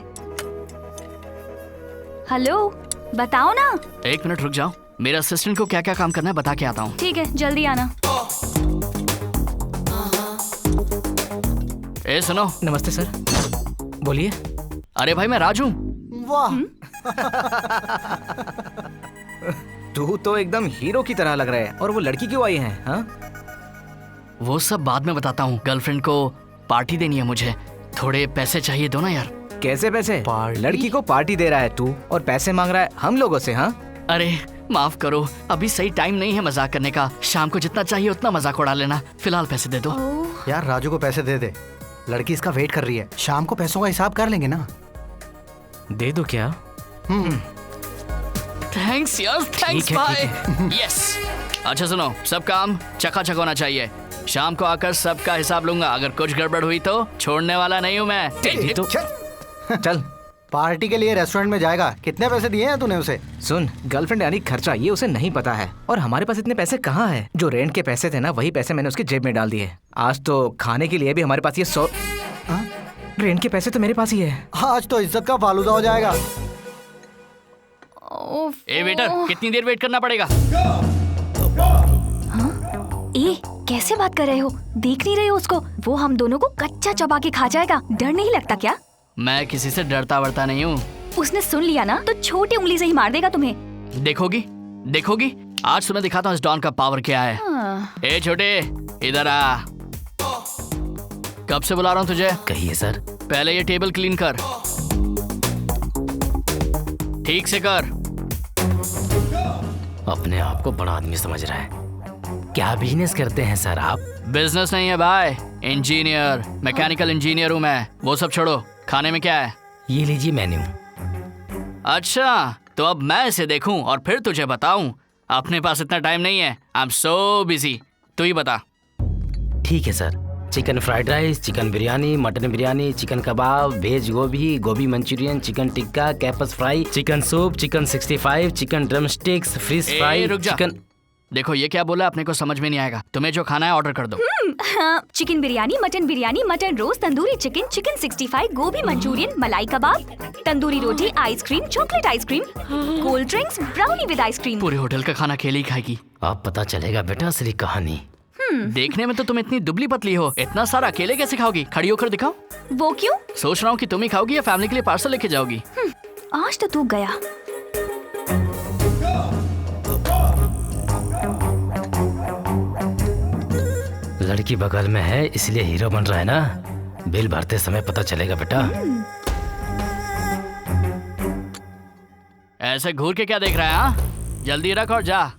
हेलो, बताओ ना। 1 मिनट रुक जाओ, मेरे असिस्टेंट को क्या क्या काम करना है बता के आता हूँ। ठीक है, जल्दी आना। ए सुनो। नमस्ते सर। बोलिए। अरे भाई मैं राज हूँ। वाह। तू तो एकदम हीरो की तरह लग रहा है। और वो लड़की क्यों आई है? हाँ? वो सब बाद में बताता हूँ। गर्लफ्रेंड को पार्टी देनी है मुझे, थोड़े पैसे चाहिए, दो ना यार। कैसे पैसे? लड़की को पार्टी दे रहा है तू और पैसे मांग रहा है हम लोगों से? हाँ? अरे माफ करो, अभी सही टाइम नहीं है मजाक करने का। शाम को जितना चाहिए उतना मजाक उड़ा लेना। फिलहाल पैसे दे दो। यार राजू को पैसे दे दे, लड़की इसका वेट कर रही है। शाम को पैसों का हिसाब कर लेंगे ना। दे दो क्या? थैंक्स यार, थैंक्स भाई। यस। अच्छा सुनो, सब काम चकाचक होना चाहिए। शाम को आकर सबका हिसाब लूंगा। अगर कुछ गड़बड़ हुई तो छोड़ने वाला नहीं हूँ मैं। तो चल पार्टी के लिए रेस्टोरेंट में जाएगा। कितने पैसे दिए हैं तूने उसे? सुन, गर्लफ्रेंड यानी खर्चा, ये उसे नहीं पता है। और हमारे पास इतने पैसे कहाँ हैं? जो रेंट के पैसे थे ना, वही पैसे मैंने उसकी जेब में डाल दिए। आज तो खाने के लिए भी हमारे पास ये 100 रेंट के पैसे तो मेरे पास ही है। आज तो इज्जत का फालूदा हो जाएगा। ए वेटर, कितनी देर वेट करना पड़ेगा? ए, कैसे बात कर रहे हो? देख नहीं रहे हो उसको? वो हम दोनों को कच्चा चबा के खा जाएगा। डर नहीं लगता क्या? मैं किसी से डरता वरता नहीं हूँ। उसने सुन लिया ना तो छोटी उंगली से ही मार देगा तुम्हें। देखोगी देखोगी, आज तुम्हें दिखाता हूँ इस डॉन का पावर क्या है। ए छोटे, इधर आ। कब से बुला रहा हूँ तुझे? कहिए सर। पहले ये टेबल क्लीन कर, ठीक से कर। अपने आप को बड़ा आदमी समझ रहा है। क्या बिजनेस करते हैं सर आप? बिजनेस नहीं है भाई, इंजीनियर, मैकेनिकल इंजीनियर हूँ मैं। वो सब छोड़ो, खाने में क्या है? ये लीजिए मेन्यू। अच्छा, तो अब मैं इसे देखूं और फिर तुझे बताऊं? अपने पास इतना टाइम नहीं है, आई एम सो बिजी। तू ही बता। ठीक है sir. Chicken fried rice, chicken biryani, mutton biryani, chicken kebab, veg gobi, gobi manchurian, chicken tikka, कैपस fry, chicken soup, chicken 65, chicken drumsticks, fish fry, रुक जा। चिकन। देखो ये क्या बोला, अपने को समझ में नहीं आएगा। तुम्हें जो खाना है ऑर्डर कर दो। हाँ, chicken biryani, mutton roast, tandoori chicken, chicken 65, gobi manchurian, malai kebab, tandoori roti, ice cream, chocolate ice cream, cold drinks, brownie with ice cream. पूरे होटल का खाना अकेले ही खाएगी। अब पता चलेगा बेटा असली कहानी। देखने में तो तुम इतनी दुबली पतली हो, इतना सारा अकेले कैसे खाओगी? खड़ी होकर दिखाओ। वो क्यों? सोच रहा हूँ कि तुम ही खाओगी या फैमिली के लिए पार्सल लेके जाओगी। आज तो तू गया। लड़की बगल में है इसलिए हीरो बन रहा है ना। बिल भरते समय पता चलेगा बेटा। ऐसे घूर के क्या देख रहा है? हाँ, जल्दी रख और जा।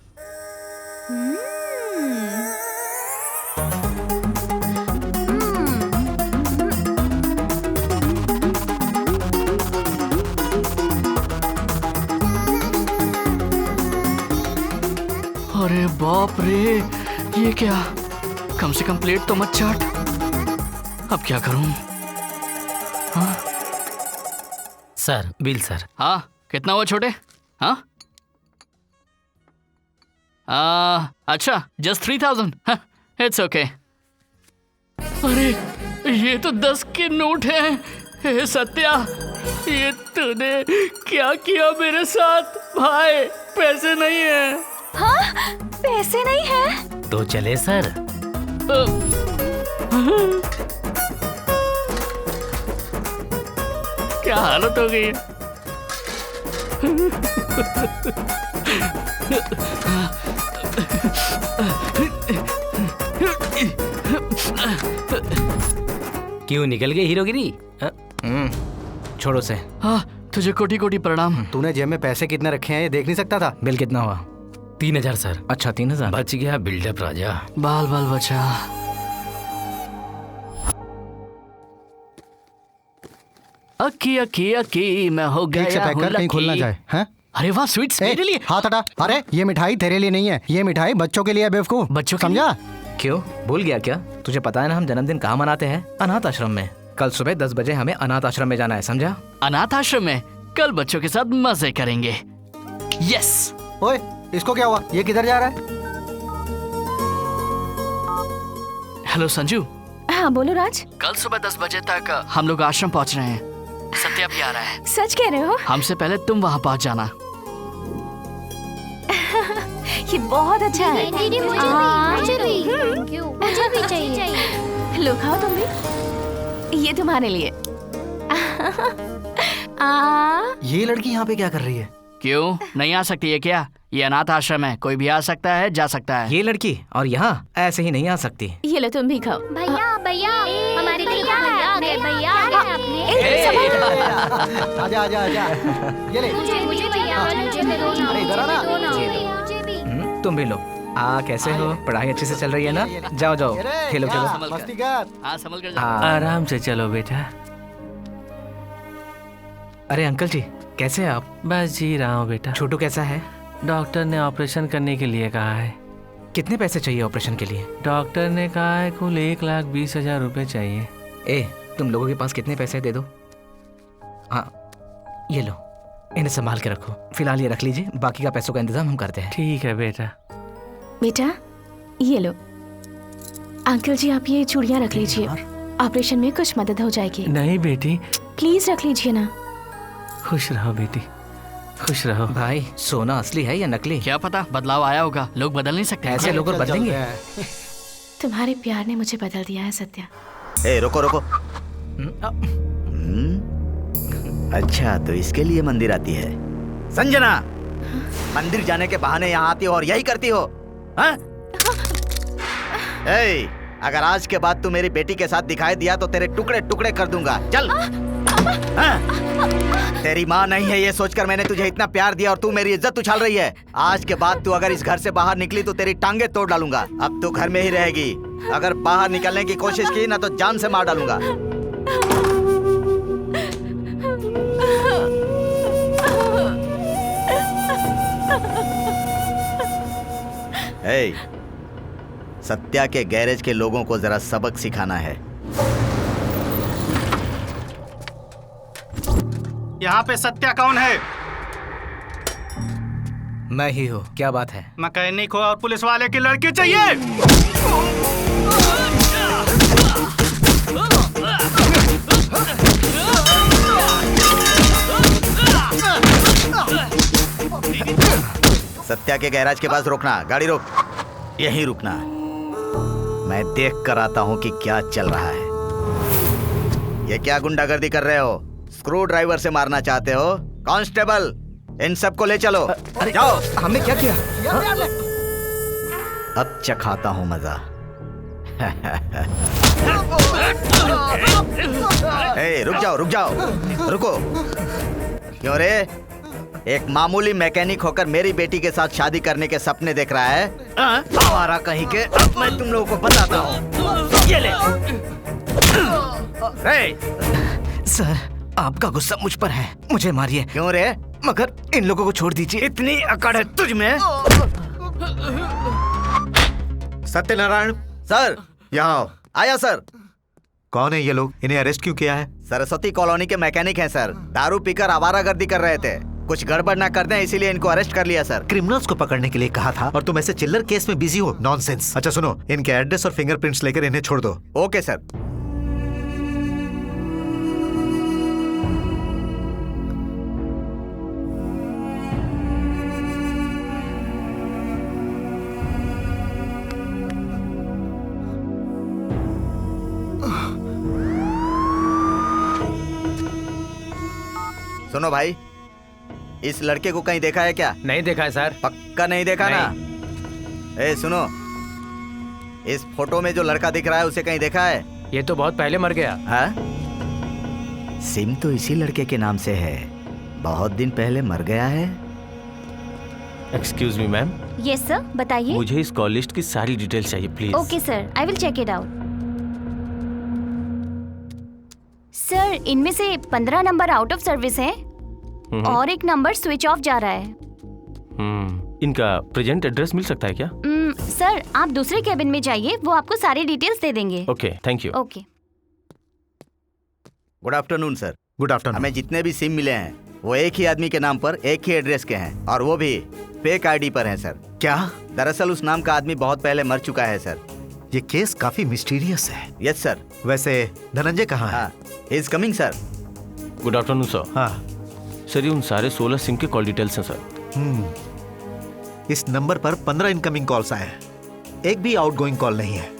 अरे बाप रे, ये क्या? कम से कम प्लेट तो मत चाट। अब क्या करूं? हाँ? Sir bill sir. हाँ, कितना हुआ छोटे? हाँ? अच्छा, जस्ट 3000। It's okay. अरे ये तो 10 के नोट हैं। हे सत्या, ये तूने क्या किया मेरे साथ? भाई पैसे नहीं है। हाँ, पैसे नहीं है तो चले सर। क्या हालत हो गई? क्यों निकल गई हीरोगिरी? छोड़ो से। हाँ, तुझे कोटि कोटि प्रणाम। तूने जेब में पैसे कितने रखे हैं ये देख नहीं सकता था? बिल कितना हुआ? 3000 सर। अच्छा 3000। बच गया बिल्डअप राजा। बाल बाल बचा। अक्की अक्की अक्की मैं हो गया। ठीक से पैक कर, कहीं खुल ना जाए। हैं? अरे वाह, स्वीट्स मेरे लिए। हाथ हटा। अरे ये मिठाई तेरे लिए नहीं है, ये मिठाई बच्चों के लिए है बेवकूफ। बच्चों समझा? क्यों भूल गया क्या? तुझे पता है ना हम जन्मदिन कहाँ मनाते हैं? अनाथ आश्रम में। कल सुबह 10 बजे हमें अनाथ आश्रम में जाना है, समझा? अनाथ आश्रम में कल बच्चों के साथ मजे करेंगे। यस। ओए इसको क्या हुआ? ये किधर जा रहा है? हेलो संजू। हाँ बोलो राज। कल सुबह 10 बजे तक हम लोग आश्रम पहुंच रहे हैं। सत्या भी आ रहा है। सच कह रहे हो? हमसे पहले तुम वहाँ पहुँच जाना। ये बहुत अच्छा है। दीदी मुझे भी थैंक यू, मुझे भी चाहिए। लो खाओ तुम भी, ये तुम्हारे लिए। ये लड़की यहाँ पे क्या कर रही है? क्यों नहीं आ सकती है क्या? ये अनाथ आश्रम है, कोई भी आ सकता है, जा सकता है। ये लड़की और यहाँ ऐसे ही नहीं आ सकती। ये लो तुम भी खाओ। भैया भैया, हमारे लिए भैया आ गए। भैया आजा आजा आजा। ये ले। मुझे भैया, मुझे भी दो ना। अरे इधर आ ना। मुझे भी। तुम भी लो। कैसे हो? पढ़ाई अच्छे से चल रही है ना? जाओ जाओ खेलो खेलो। मस्ती कर। हाँ संभल कर। आराम से चलो बेटा। अरे अंकल जी कैसे हैं आप? बस जी रहा हूँ बेटा। छोटू कैसा है? डॉक्टर ने ऑपरेशन करने के लिए कहा है। कितने पैसे चाहिए ऑपरेशन के लिए? डॉक्टर ने कहा है कुल 1,20,000 रुपए चाहिए। ए तुम लोगों के पास कितने पैसे दे दो। हाँ ये लो, इन्हें संभाल के रखो। फिलहाल ये रख लीजिए, बाकी का पैसों का इंतजाम हम करते हैं। ठीक है बेटा। बेटा ये लो। अंकल जी आप ये चूड़ियाँ रख लीजिए, ऑपरेशन में कुछ मदद हो जाएगी। नहीं बेटी, प्लीज रख लीजिए ना। खुश रहो बेटी, खुश रहो। भाई सोना असली है या नकली? क्या पता, बदलाव आया होगा, लोग बदल नहीं सकते। ऐसे लोग बदलेंगे? तुम्हारे प्यार ने मुझे बदल दिया है सत्या। ए रुको रुको। अच्छा तो इसके लिए मंदिर आती है संजना? मंदिर जाने के बहाने यहाँ आती हो और यही करती हो? हाँ? ए, अगर आज के बाद तू मेरी बेटी के साथ दिखाई दिया तो तेरे टुकड़े टुकड़े कर दूंगा। चल। तेरी माँ नहीं है ये सोचकर मैंने तुझे इतना प्यार दिया और तू मेरी इज्जत उछाल रही है। आज के बाद तू अगर इस घर से बाहर निकली तो तेरी टांगे तोड़ डालूंगा। अब तू घर में ही रहेगी। अगर बाहर निकलने की कोशिश की ना तो जान से मार डालूंगा। सत्या के गैरेज के लोगों को जरा सबक सिखाना है। यहाँ पे सत्या कौन है? मैं ही हूँ। क्या बात है? मैकेनिक हो और पुलिस वाले की लड़की चाहिए। सत्या के गैराज के पास रोकना। गाड़ी रोक। यहीं रुकना। मैं देख कर आता हूँ कि क्या चल रहा है। ये क्या गुंडागर्दी कर रहे हो? स्क्रू ड्राइवर से मारना चाहते हो? कांस्टेबल, इन सबको ले चलो। जाओ। हमने क्या किया? अब चखाता हूँ मजा। रुक जाओ, रुक जाओ, रुको। क्यों रे? एक मामूली मैकेनिक होकर मेरी बेटी के साथ शादी करने के सपने देख रहा है? आवारा कहीं के। अब मैं तुम लोगों को बताता हूँ। ये ले। सर, आपका गुस्सा मुझ पर है। मुझे मारिए। क्यों रे? मगर इन लोगों को छोड़ दीजिए। इतनी अकड़ है तुझ में? सत्यनारायण सर, यहाँ आओ। आया सर। कौन है ये लोग? इन्हें अरेस्ट क्यों किया है? सरस्वती कॉलोनी के मैकेनिक हैं सर। दारू पीकर आवारागर्दी कर रहे थे। कुछ गड़बड़ ना कर दें इसीलिए इनको अरेस्ट कर लिया सर। क्रिमिनल्स को पकड़ने के लिए कहा था और तुम ऐसे चिल्लर केस में बिजी हो। नॉनसेंस। अच्छा सुनो, इनके एड्रेस और फिंगरप्रिंट्स लेकर इन्हें छोड़ दो। Okay sir. सुनो भाई, इस लड़के को कहीं देखा है क्या? नहीं देखा है सर। पक्का नहीं देखा ना? सुनो, इस फोटो में जो लड़का दिख रहा है उसे कहीं देखा है? ये तो बहुत पहले मर गया। हाँ? सिम तो इसी लड़के के नाम से है। बहुत दिन पहले मर गया है। Excuse me ma'am. Yes sir, बताइए। मुझे इस कॉल लिस्ट की सारी डिटेल चाहिए please. Okay sir, I will check it out. Sir, इनमें से 15 नंबर आउट ऑफ सर्विस हैं और एक नंबर स्विच ऑफ जा रहा है। इनका प्रेजेंट एड्रेस मिल सकता है क्या? सर, आप दूसरे केबिन में जाइए, वो आपको सारी डिटेल्स दे देंगे। Okay, thank you. Okay. Good afternoon sir. Good afternoon. हमें जितने भी सिम मिले हैं वो एक ही आदमी के नाम पर एक ही एड्रेस के हैं और वो भी फेक आईडी पर हैं सर। क्या? दरअसल उस नाम का आदमी बहुत पहले मर चुका है सर। ये केस काफी मिस्टीरियस है। Yes sir. वैसे धनंजय कहाँ है? He is coming sir. Good afternoon sir. हाँ सर, ये उन सारे 16 सिम के कॉल डिटेल्स हैं सर। इस नंबर पर 15 इनकमिंग कॉल्स आए हैं। एक भी आउटगोइंग कॉल नहीं है,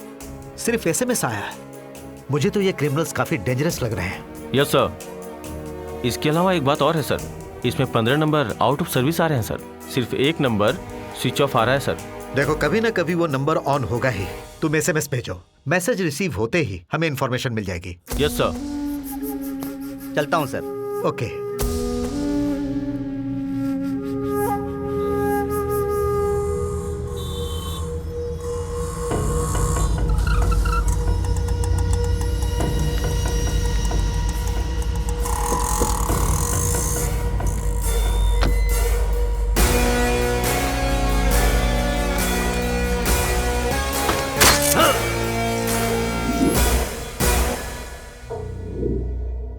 सिर्फ एसएमएस आया है। मुझे तो ये क्रिमिनल्स काफी डेंजरस लग रहे हैं। Yes sir. इसके अलावा एक बात और है सर, इसमें 15 नंबर आउट ऑफ सर्विस आ रहे हैं सर। सिर्फ एक नंबर स्विच ऑफ आ रहा है सर। देखो, कभी ना कभी वो नंबर ऑन होगा ही। तुम एसएमएस भेजो, मैसेज रिसीव होते ही हमें इंफॉर्मेशन मिल जाएगी। Yes sir. चलता हूँ सर। ओके।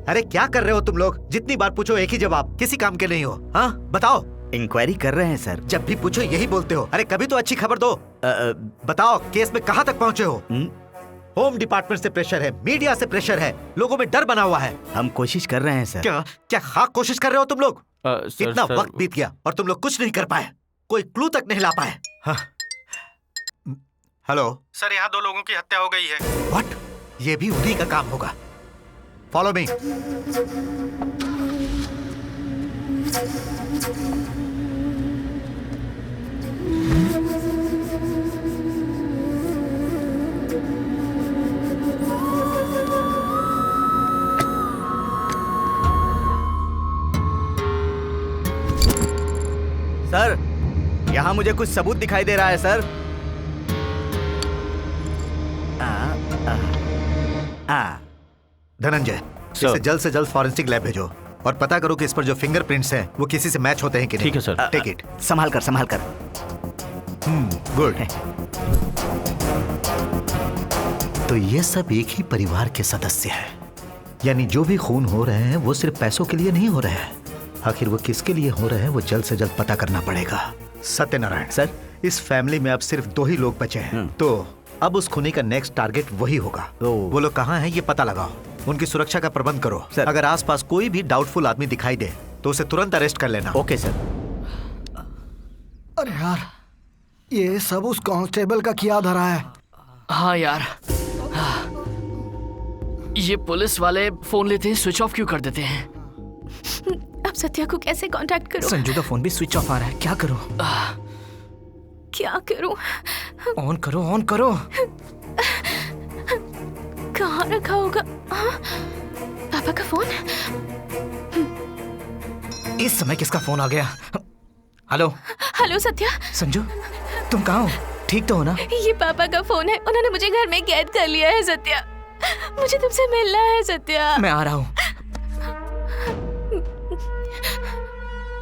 अरे क्या कर रहे हो तुम लोग? जितनी बार पूछो एक ही जवाब, किसी काम के नहीं हो। हाँ बताओ। इंक्वायरी कर रहे हैं सर। जब भी पूछो यही बोलते हो। अरे कभी तो अच्छी खबर दो। बताओ, केस में कहाँ तक पहुँचे हो? होम डिपार्टमेंट से प्रेशर है, मीडिया से प्रेशर है, लोगों में डर बना हुआ है। हम कोशिश कर रहे हैं सर। क्या खाक कोशिश कर रहे हो तुम लोग? इतना सर, वक्त बीत गया और तुम लोग कुछ नहीं कर पाए, कोई क्लू तक नहीं ला पाए। हाँ। हेलो सर, यहाँ 2 लोगों की हत्या हो गई है। व्हाट? ये भी उन्हीं का काम होगा। Follow me. सर, यहाँ मुझे कुछ सबूत दिखाई दे रहा है सर। धनंजय, इसे जल्द से जल्द फॉरेंसिक लैब भेजो और पता करो कि इस पर जो फिंगरप्रिंट्स हैं वो किसी से मैच होते हैं कि नहीं। ठीक है सर। Take it. संभाल कर। गुड। तो ये सब एक ही परिवार के सदस्य हैं। यानी जो भी खून हो रहे हैं वो सिर्फ पैसों के लिए नहीं हो रहे हैं। आखिर वो किसके लिए हो रहे हैं वो जल्द से जल्द पता करना पड़ेगा। सत्यनारायण सर, इस फैमिली में अब सिर्फ 2 ही लोग बचे हैं, तो अब उस खूनी का नेक्स्ट टारगेट वही होगा। वो लोग कहाँ हैं ये पता लगाओ, उनकी सुरक्षा का प्रबंध करो। अगर आसपास कोई भी डाउटफुल आदमी दिखाई दे तो उसे तुरंत अरेस्ट कर लेना। Okay sir. अरे यार, ये सब उस कांस्टेबल का किया धरा है। हाँ यार, ये पुलिस वाले फोन लेते हैं स्विच ऑफ क्यों कर देते हैं? अब सत्या को कैसे कांटेक्ट करूं? संजू का फोन भी स्विच ऑफ आ रहा है, क्या करूं? क्या करूं? ऑन करो। कहाँ रखा होगा? पापा का फोन? इस समय किसका फोन आ गया? हेलो सत्या। संजू, तुम कहाँ हो? ठीक तो हो ना? ये पापा का फोन है, उन्होंने मुझे घर में कैद कर लिया है सत्या। मुझे तुमसे मिलना है सत्या। मैं आ रहा हूँ।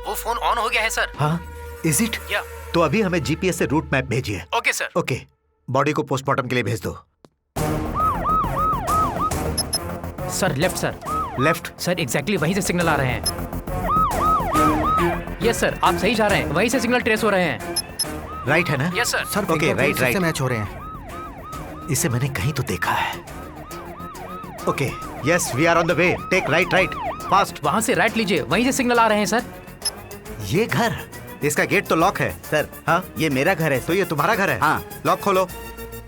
वो फोन ऑन हो गया है सर। हाँ, इज इट? तो अभी हमें जीपीएस से रूट मैप भेजिए। Okay sir. ओके, बॉडी को पोस्टमार्टम के लिए भेज दो। Sir left sir. Left sir, exactly वहीं से सिग्नल आ रहे हैं। यस सर, आप सही जा रहे हैं, वहीं से सिग्नल ट्रेस हो रहे हैं। राइट है ना? Yes sir. Sir okay, right match हो रहे हैं। इसे मैंने कहीं तो देखा है। Okay, yes, we are on the way. Take right fast. वहाँ से राइट लीजिए, वहीं से सिग्नल आ रहे हैं सर। ये घर, इसका गेट तो लॉक है सर। हाँ, ये मेरा घर है। तो ये तुम्हारा घर है? हाँ। लॉक खोलो।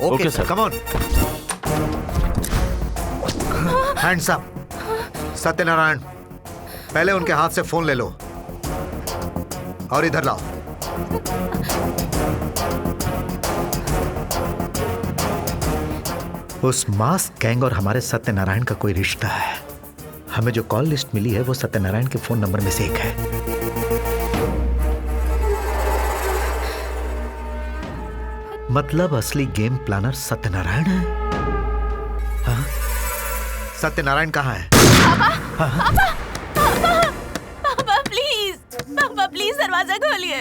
Okay sir. Come on. Hands up. Satyanarayan, पहले उनके हाथ से फोन ले लो और इधर लाओ। उस मास्क गैंग और हमारे सत्यनारायण का कोई रिश्ता है। हमें जो कॉल लिस्ट मिली है वो सत्यनारायण के फोन नंबर में से एक है। मतलब असली गेम प्लानर सत्यनारायण है। हाँ? सत्यनारायण कहाँ है? पापा प्लीज दरवाजा खोलिए।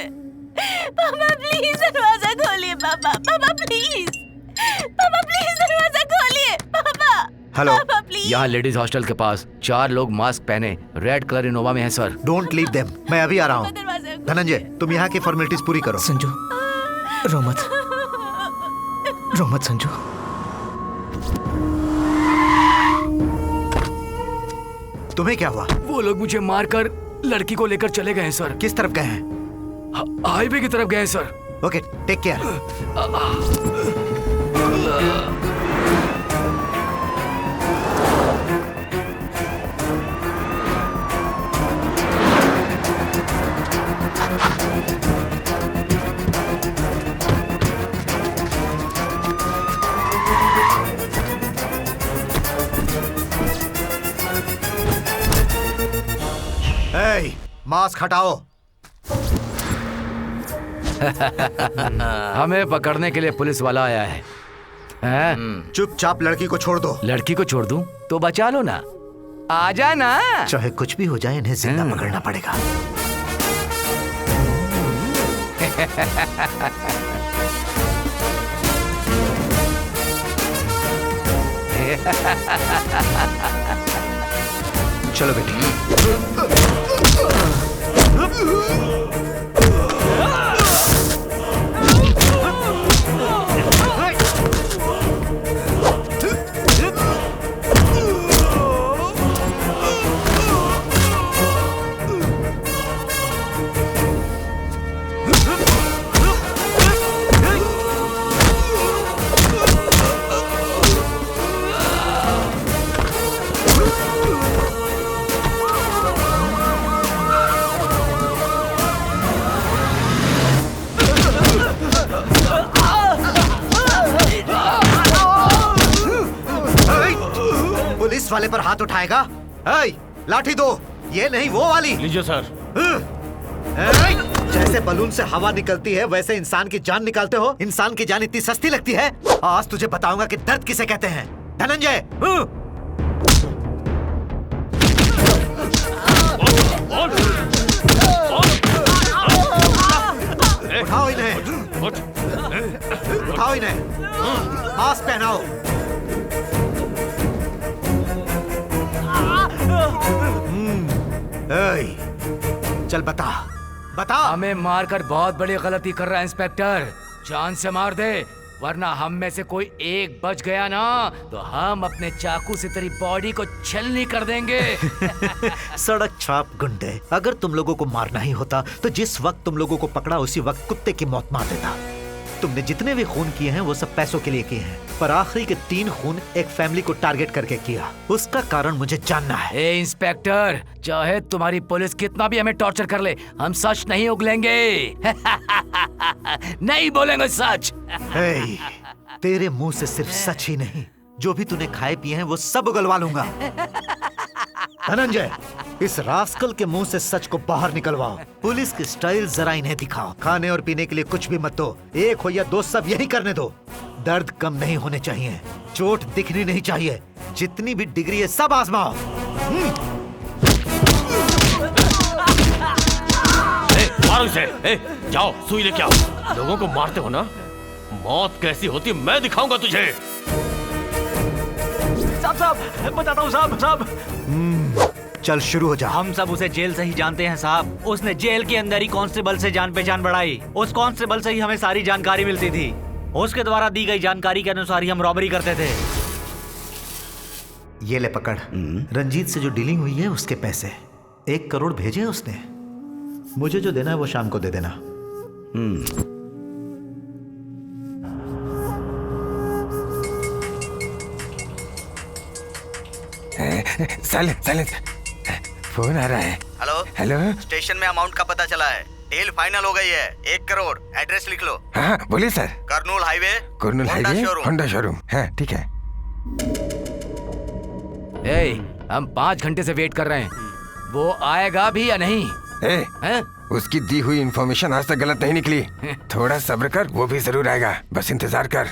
पापा प्लीज दरवाजा खोलिए। पापा प्लीज दरवाजा खोलिए। पापा। हेलो, यहाँ लेडीज हॉस्टल के पास 4 लोग मास्क पहने रेड कलर इनोवा में है सर। डोंट लीव देम, मैं अभी आ रहा हूँ। धनंजय, तुम यहाँ की फॉर्मेलिटीज पूरी करो। संजू, रो मत संजू। तुम्हें क्या हुआ? वो लोग मुझे मारकर लड़की को लेकर चले गए सर। किस तरफ गए हैं? हाईवे की तरफ गए sir. Okay, take care. Mask हटाओ। हमें पकड़ने के लिए पुलिस वाला आया है। चुपचाप लड़की को छोड़ दो। लड़की को छोड़ दूं तो बचा लो ना, आ जा ना। चाहे कुछ भी हो जाए, इन्हें जिंदा पकड़ना पड़ेगा। चलो बेटी। पुलिस वाले पर हाथ उठाएगा? लाठी दो, ये नहीं वो वाली। लीजिए सर। जैसे बलून से हवा निकलती है वैसे इंसान की जान निकालते हो। इंसान की जान इतनी सस्ती लगती है? आज तुझे बताऊंगा कि दर्द किसे कहते हैं। धनंजय, उठाओ इन्हें, उठाओ इन्हें, मास्क पहनाओ। चल बता, बता। हमें मारकर बहुत बड़ी गलती कर रहा है इंस्पेक्टर। जान से मार दे, वरना हम में से कोई एक बच गया ना तो हम अपने चाकू से तेरी बॉडी को छलनी कर देंगे। सड़क छाप गुंडे, अगर तुम लोगों को मारना ही होता तो जिस वक्त तुम लोगों को पकड़ा उसी वक्त कुत्ते की मौत मार देता। तुमने जितने भी खून किए हैं वो सब पैसों के लिए किए हैं, पर आखिरी के 3 खून एक फैमिली को टारगेट करके किया। उसका कारण मुझे जानना है। ए इंस्पेक्टर, चाहे तुम्हारी पुलिस कितना भी हमें टॉर्चर कर ले, हम सच नहीं उगलेंगे। नहीं बोलेंगे सच। तेरे मुंह से सिर्फ सच ही नहीं, जो भी तूने खाए पिए हैं वो सब उगलवा लूंगा। धनंजय, इस रास्कल के मुंह से सच को बाहर निकलवाओ। पुलिस की स्टाइल जरा इन्हें दिखाओ। खाने और पीने के लिए कुछ भी मत दो, 1 हो या 2 सब यही करने दो। दर्द कम नहीं होने चाहिए, चोट दिखनी नहीं चाहिए। जितनी भी डिग्री है सब आजमाओ। मारो इसे। जाओ सुई लेके आओ। लोगों को मारते हो ना, मौत कैसी होती है मैं दिखाऊंगा तुझे। साहब बताता हूँ साहब। चल शुरू हो जा। हम सब उसे जेल से ही जानते हैं साहब। उसने जेल के अंदर ही कांस्टेबल से जान पहचान बढ़ाई। उस कांस्टेबल से ही हमें सारी जानकारी मिलती थी। उसके द्वारा दी गई जानकारी के अनुसार ही हम रॉबरी करते थे। ये ले पकड़। रंजीत से जो डीलिंग हुई है उसके पैसे 1 करोड़ भेजे उसने। मुझे जो देना है वो शाम को दे देना। साइलेंस, फोन आ रहा है। हेलो, स्टेशन में अमाउंट का पता चला है। डील फाइनल हो गई है, 1 करोड़। एड्रेस लिख लो। हाँ बोलिए sir. Kurnool highway, Honda showroom. हाँ ठीक है। हम 5 घंटे से वेट कर रहे हैं, वो आएगा भी या नहीं? उसकी दी हुई इंफॉर्मेशन आज तक गलत नहीं निकली। थोड़ा सब्र कर, वो भी जरूर आएगा, बस इंतजार कर।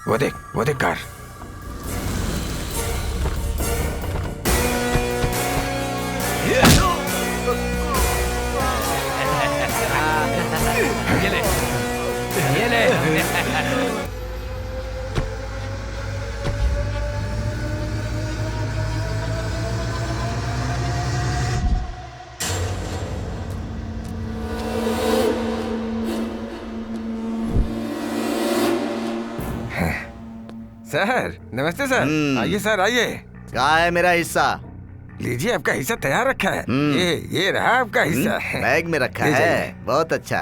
वो देख कार। ये ले। सर नमस्ते सर। आइए सर आइए। कहाँ है मेरा हिस्सा? लीजिए, आपका हिस्सा तैयार रखा है। ये रहा आपका हिस्सा। बैग में रखा है, बहुत अच्छा।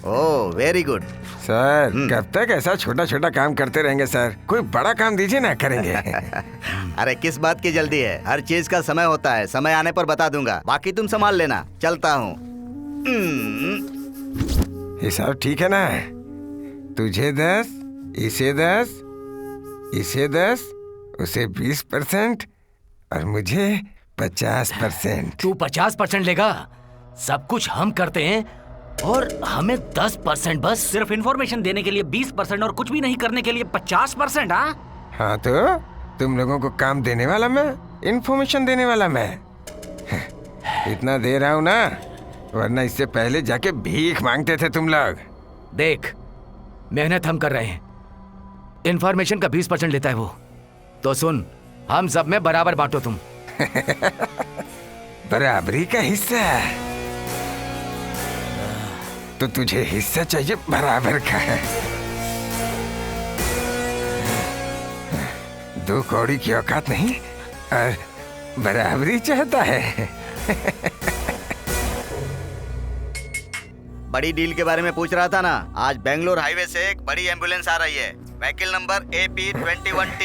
Oh very good. सर कब तक ऐसा छोटा छोटा काम करते रहेंगे सर? कोई बड़ा काम दीजिए ना, करेंगे। अरे किस बात की जल्दी है? हर चीज का समय होता है, समय आने पर बता दूंगा। बाकी तुम संभाल लेना, चलता हूँ। हिसाब ठीक है ना? तुझे 10, इसे 10, इसे 10, उसे 20% और मुझे 50%। तू 50% लेगा? सब कुछ हम करते हैं और हमें 10% बस? सिर्फ इंफॉर्मेशन देने के लिए 20% और कुछ भी नहीं करने के लिए 50%? हाँ तो तुम लोगों को काम देने वाला मैं, इंफॉर्मेशन देने वाला मैं। इतना दे रहा हूँ ना, वरना इससे पहले जाके भीख मांगते थे तुम लोग। देख, मेहनत हम कर रहे हैं, इंफॉर्मेशन का 20% लेता है वो। तो सुन, हम सब में बराबर बांटो तुम। बराबरी का हिस्सा? तो तुझे हिस्सा चाहिए बराबर का है। 2 कौड़ी की औकात नहीं और बराबरी चाहता है। बड़ी डील के बारे में पूछ रहा था ना। आज बेंगलोर हाईवे से एक बड़ी एम्बुलेंस आ रही है। Vehicle number AP21T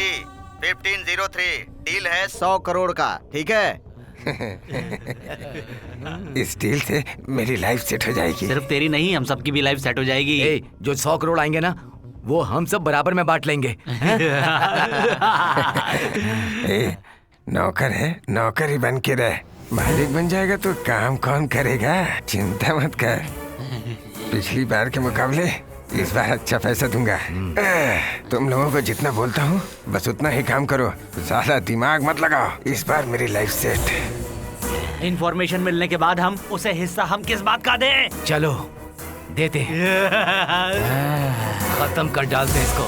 1503। डील है 100 करोड़ का, ठीक है? इस डील से मेरी लाइफ सेट हो जाएगी। सिर्फ तेरी नहीं, हम सबकी भी लाइफ सेट हो जाएगी। जो 100 करोड़ आएंगे ना, वो हम सब बराबर में बांट लेंगे। नौकर है, नौकर ही बन के रह। मालिक बन जाएगा तो काम कौन करेगा, चिंता मत कर। पिछली बार के मुकाबले इस बार अच्छा पैसा दूंगा। तुम लोगों को जितना बोलता हूँ बस उतना ही काम करो, ज्यादा दिमाग मत लगाओ। इस बार मेरी लाइफ सेट। इंफॉर्मेशन मिलने के बाद हम उसे हिस्सा हम किस बात का दें? चलो देते हैं। खत्म कर डालते हैं इसको।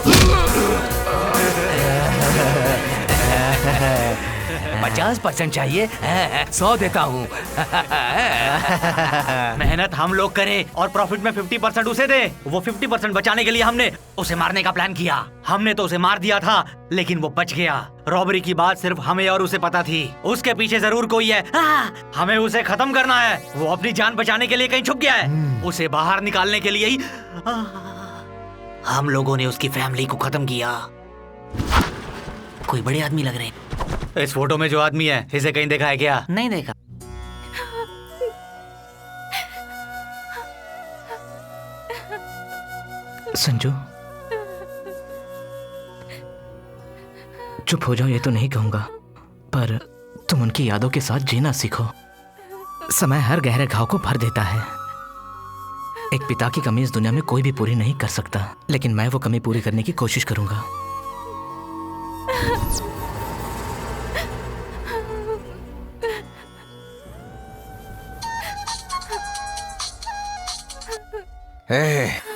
50% चाहिए, 100 देता हूँ। मेहनत हम लोग करें और प्रॉफिट में 50% उसे दे। वो 50% बचाने के लिए हमने उसे मारने का प्लान किया। हमने तो उसे मार दिया था लेकिन वो बच गया। रॉबरी की बात सिर्फ हमें और उसे पता थी, उसके पीछे जरूर कोई है। हमें उसे खत्म करना है। वो अपनी जान बचाने के लिए कहीं छुप गया है। उसे बाहर निकालने के लिए ही हम लोगों ने उसकी फैमिली को खत्म किया। कोई बड़े आदमी लग रहे हैं। इस फोटो में जो आदमी है इसे कहीं देखा है क्या? नहीं देखा। संजू, चुप हो जाओ ये तो नहीं कहूंगा, पर तुम उनकी यादों के साथ जीना सीखो। समय हर गहरे घाव को भर देता है। एक पिता की कमी इस दुनिया में कोई भी पूरी नहीं कर सकता, लेकिन मैं वो कमी पूरी करने की कोशिश करूंगा।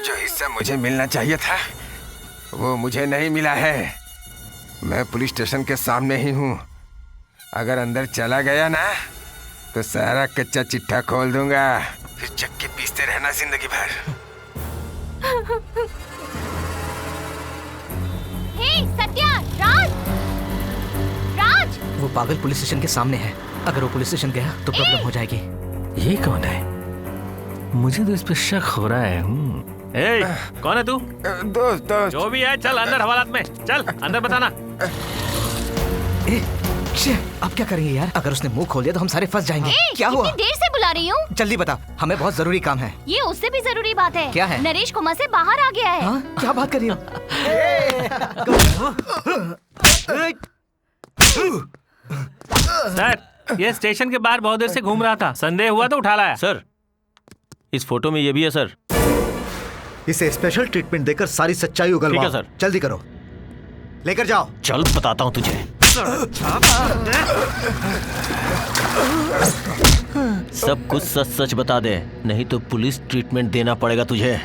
जो हिस्सा मुझे मिलना चाहिए था वो मुझे नहीं मिला है। मैं पुलिस स्टेशन के सामने ही हूँ। अगर अंदर चला गया ना तो सारा कच्चा चिट्ठा खोल दूंगा, फिर चक्के पीसते रहना जिंदगी भर। हे सत्या, राज, राज। वो पागल पुलिस स्टेशन के सामने है। अगर वो पुलिस स्टेशन गया तो प्रॉब्लम हो जाएगी। ये कौन है? मुझे तो इस पे शक हो रहा है। कौन है तू? दोस्त। जो भी है चल अंदर हवालात में। चल अंदर बताना। अब क्या करेंगे यार? अगर उसने मुंह खोल दिया तो हम सारे फंस जाएंगे। क्या हुआ? देर से बुला रही हूँ। जल्दी बता, हमें बहुत जरूरी काम है। ये उससे भी जरूरी बात है। क्या है? नरेश कोमा से बाहर आ गया है। हाँ? क्या बात कर रही हो? सर, ये स्टेशन के बाहर बहुत देर से घूम रहा था। संदेह हुआ तो उठा लाया। सर, इस फोटो में ये भी है सर। इसे स्पेशल ट्रीटमेंट देकर सारी सच्चाई उगलवाओ। ठीक है सर। जल्दी करो, लेकर जाओ। चल बताता हूँ तुझे। सब कुछ सच सच बता दे, नहीं तो पुलिस ट्रीटमेंट देना पड़ेगा तुझे।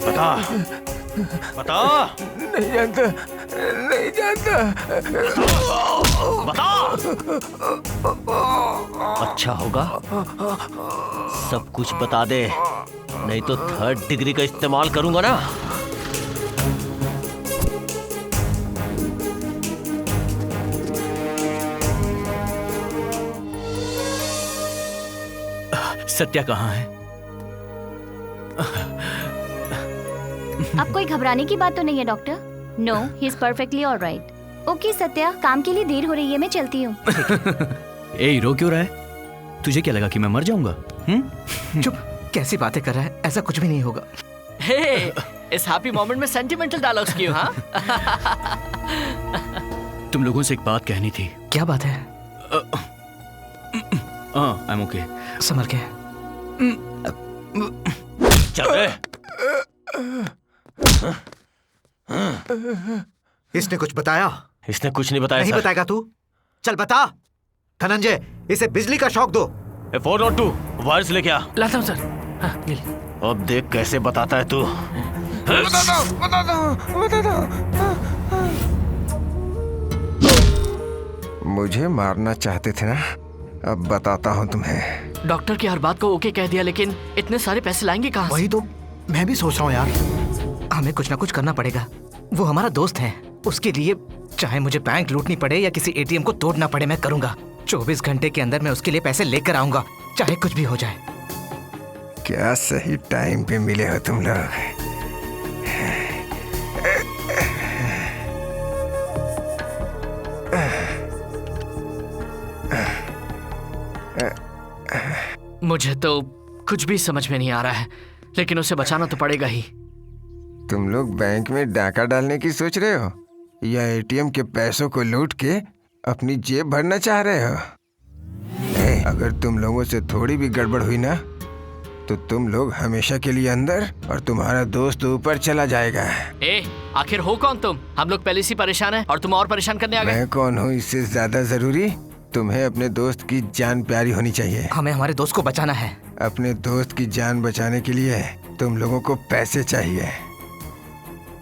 बता बता। नहीं जानता, नहीं जानता। बता। अच्छा होगा सब कुछ बता दे, नहीं तो 3rd डिग्री का इस्तेमाल करूंगा ना। सत्या कहाँ है? अब कोई घबराने की बात तो नहीं है doctor. No, he is perfectly alright. Okay Satya, काम के लिए देर हो रही है, मैं चलती हूँ। ए, रो क्यों रहा है? तुझे क्या लगा कि मैं मर जाऊंगा? चुप, कैसी बातें कर रहा है? ऐसा कुछ भी नहीं होगा। हे, इस हैप्पी मोमेंट में सेंटिमेंटल डायलॉग्स क्यों? हाँ? तुम लोगों से एक बात कहनी थी। क्या बात है? I am okay. संभल के। चल। इसने कुछ बताया? इसने कुछ नहीं बताया। नहीं बताएगा तू? चल बता। धनंजय, इसे बिजली का शॉक दो। 402 वायर्स लेके आ। लाता हूँ सर। हाँ, अब देख कैसे बताता है तू। बता दो। मुझे मारना चाहते थे ना, अब बताता हूँ तुम्हें। डॉक्टर की हर बात को ओके कह दिया, लेकिन इतने सारे पैसे लाएंगे कहाँ से? वही तो मैं भी सोच रहा हूँ यार। हमें कुछ ना कुछ करना पड़ेगा। वो हमारा दोस्त है, उसके लिए चाहे मुझे बैंक लूटनी पड़े या किसी एटीएम को तोड़ना पड़े, मैं करूंगा। 24 घंटे के अंदर मैं उसके लिए पैसे लेकर आऊंगा, चाहे कुछ भी हो जाए। क्या सही टाइम पे मिले हो तुम लोग। मुझे तो कुछ भी समझ में नहीं आ रहा है, लेकिन उसे बचाना तो पड़ेगा ही। तुम लोग बैंक में डाका डालने की सोच रहे हो या एटीएम के पैसों को लूट के अपनी जेब भरना चाह रहे हो? अगर तुम लोगों से थोड़ी भी गड़बड़ हुई ना तो तुम लोग हमेशा के लिए अंदर और तुम्हारा दोस्त ऊपर चला जाएगा। आखिर हो कौन तुम? हम लोग पहले से परेशान हैं और तुम और परेशान करने आ गए। मैं कौन हूँ इससे ज्यादा जरूरी तुम्हें अपने दोस्त की जान प्यारी होनी चाहिए। हमें हमारे दोस्त को बचाना है। अपने दोस्त की जान बचाने के लिए तुम लोगों को पैसे चाहिए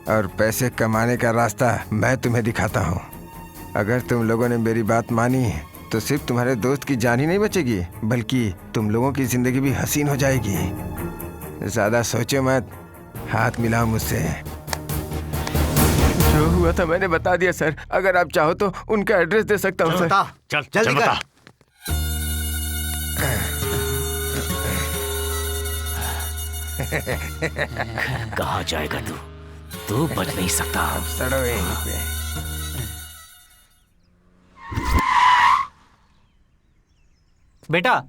और पैसे कमाने का रास्ता मैं तुम्हें दिखाता हूँ। अगर तुम लोगों ने मेरी बात मानी तो सिर्फ तुम्हारे दोस्त की जान ही नहीं बचेगी बल्कि तुम लोगों की जिंदगी भी हसीन हो जाएगी। ज्यादा सोचो मत, हाथ मिलाओ मुझसे। जो हुआ था मैंने बता दिया सर। अगर आप चाहो तो उनका एड्रेस दे सकता हूँ सर। चल जल्दी कर। कहाँ जाएगा तू बच नहीं सकता। सड़ो यहीं पे। बेटा,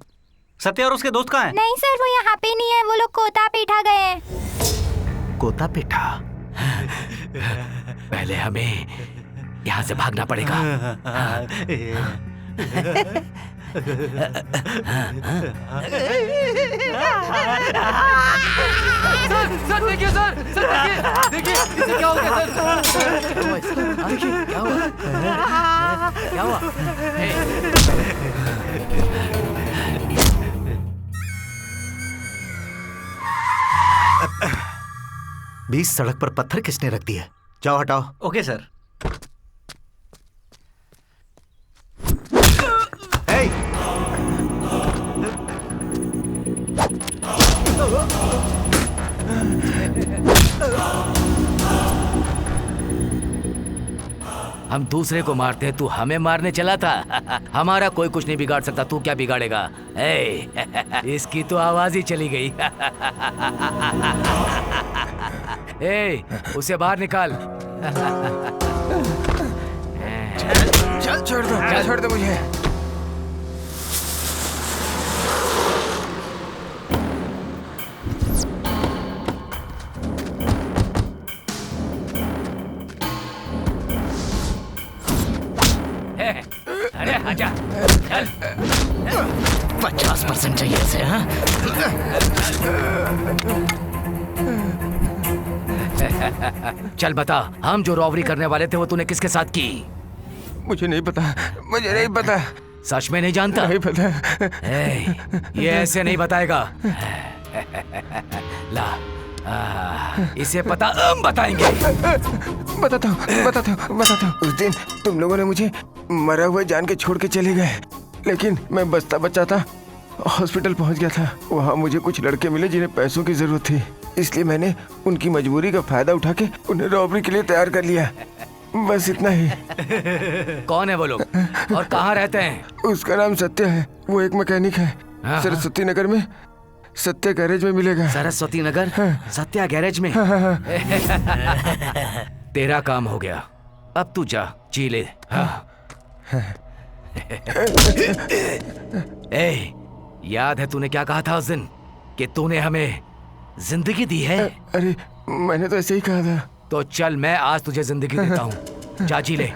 सत्या और उसके दोस्त कहाँ हैं? नहीं सर, वो यहाँ पे नहीं है, वो लोग कोता पीठा गए हैं। कोता पीठा? पहले हमें यहाँ से भागना पड़ेगा। सर देखिए सर देखिए इसे क्या हो गया सर? क्या हुआ? क्या हुआ? बीच सड़क पर पत्थर किसने रख दिया? जाओ हटाओ। Okay sir. हम दूसरे को मारते हैं, तू हमें मारने चला था। हमारा कोई कुछ नहीं बिगाड़ सकता, तू क्या बिगाड़ेगा? इसकी तो आवाज ही चली गई। उसे बाहर निकाल। चल छोड़ दो मुझे। अरे आजा, चल। 50% चाहिए इसे। हाँ? चल बता, हम जो रॉबरी करने वाले थे वो तूने किसके साथ की? मुझे नहीं पता। सच में नहीं जानता? नहीं पता। ये ऐसे नहीं बताएगा। ला, इसे पता, हम बताएंगे। बताता हूँ। उस दिन तुम लोगों ने मुझे मरा हुआ जान के छोड़ के चले गए, लेकिन मैं बचता बचाता हॉस्पिटल पहुंच गया था। वहाँ मुझे कुछ लड़के मिले जिन्हें पैसों की जरूरत थी, इसलिए मैंने उनकी मजबूरी का फायदा उठा के उन्हें रॉबरी के लिए तैयार कर लिया। बस इतना ही। कौन है वो लोग और कहाँ रहते हैं? उसका नाम सत्या है, वो एक मैकेनिक है। सरस्वती नगर में सत्या गैरेज में मिलेगा। सरस्वती नगर? सत्या गैरेज में? तेरा काम हो गया, अब तू जा, जी ले। याद है तूने क्या कहा था उस दिन कि तूने हमें जिंदगी दी है? अरे मैंने तो ऐसे ही कहा था। तो चल, मैं आज तुझे जिंदगी देता हूँ, जा जी ले।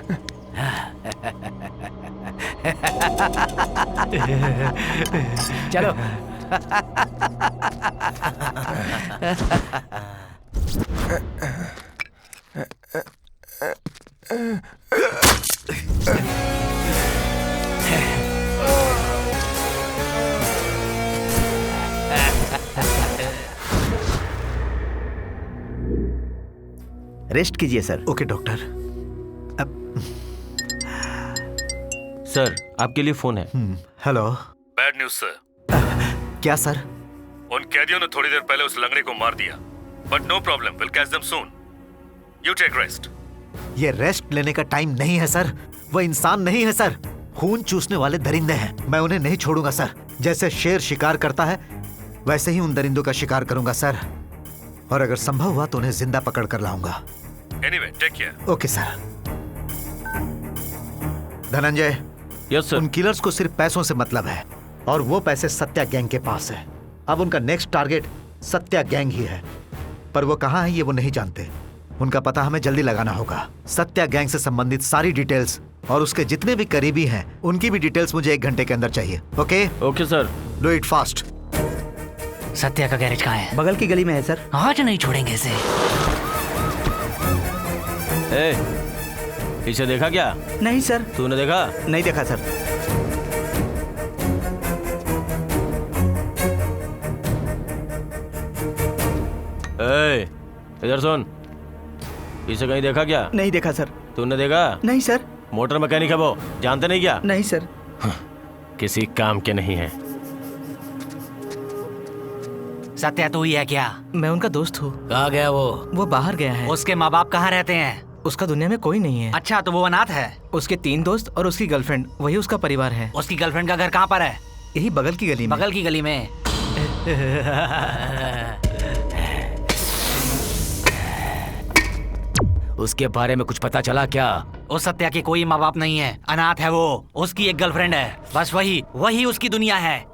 चलो। रेस्ट कीजिए सर। Okay doctor. सर आपके लिए फोन है। हेलो। Bad news sir. क्या सर? उन कैदियों ने थोड़ी देर पहले उस लंगड़े को मार दिया, but no problem, will catch them soon. You take rest. ये रेस्ट लेने का टाइम नहीं है सर। वो इंसान नहीं है सर, खून चूसने वाले दरिंदे हैं। मैं उन्हें नहीं छोड़ूंगा सर। जैसे शेर शिकार करता है वैसे ही उन दरिंदों का शिकार करूंगा सर, और अगर संभव हुआ तो उन्हें जिंदा पकड़ कर लाऊंगा। Anyway, take care. Okay sir. Dhananjay, yes sir. उन किलर्स को सिर्फ पैसों से मतलब है, और वो पैसे सत्या गैंग के पास है। अब उनका नेक्स्ट टारगेट सत्या गैंग ही है, पर वो कहाँ है ये वो नहीं जानते। उनका पता हमें जल्दी लगाना होगा। सत्या गैंग से संबंधित सारी डिटेल्स और उसके जितने भी करीबी हैं उनकी भी डिटेल्स मुझे 1 घंटे के अंदर चाहिए। Okay? Okay sir. Do it fast. Satya का गैरेज कहाँ है? बगल की गली में है सर। आज नहीं छोड़ेंगे इसे। इसे देखा क्या? नहीं सर। तूने देखा? नहीं देखा सर। इधर सुन, इसे कहीं देखा क्या? नहीं देखा सर। तूने देखा? नहीं सर। मोटर मैकेनिक है वो, जानते नहीं क्या? नहीं सर। किसी काम के नहीं है। सत्या तू ही है क्या? मैं उनका दोस्त हूँ। कहाँ गया वो? वो बाहर गया है। उसके माँ बाप कहाँ रहते हैं? उसका दुनिया में कोई नहीं है। अच्छा, तो वो अनाथ है? उसके 3 दोस्त और उसकी गर्लफ्रेंड, वही उसका परिवार है। उसकी गर्लफ्रेंड का घर कहाँ पर है? यही बगल की गली में। बगल की गली में। उसके बारे में कुछ पता चला क्या? उस सत्या के कोई माँ बाप नहीं है, अनाथ है वो। उसकी एक गर्लफ्रेंड है, बस वही उसकी दुनिया है।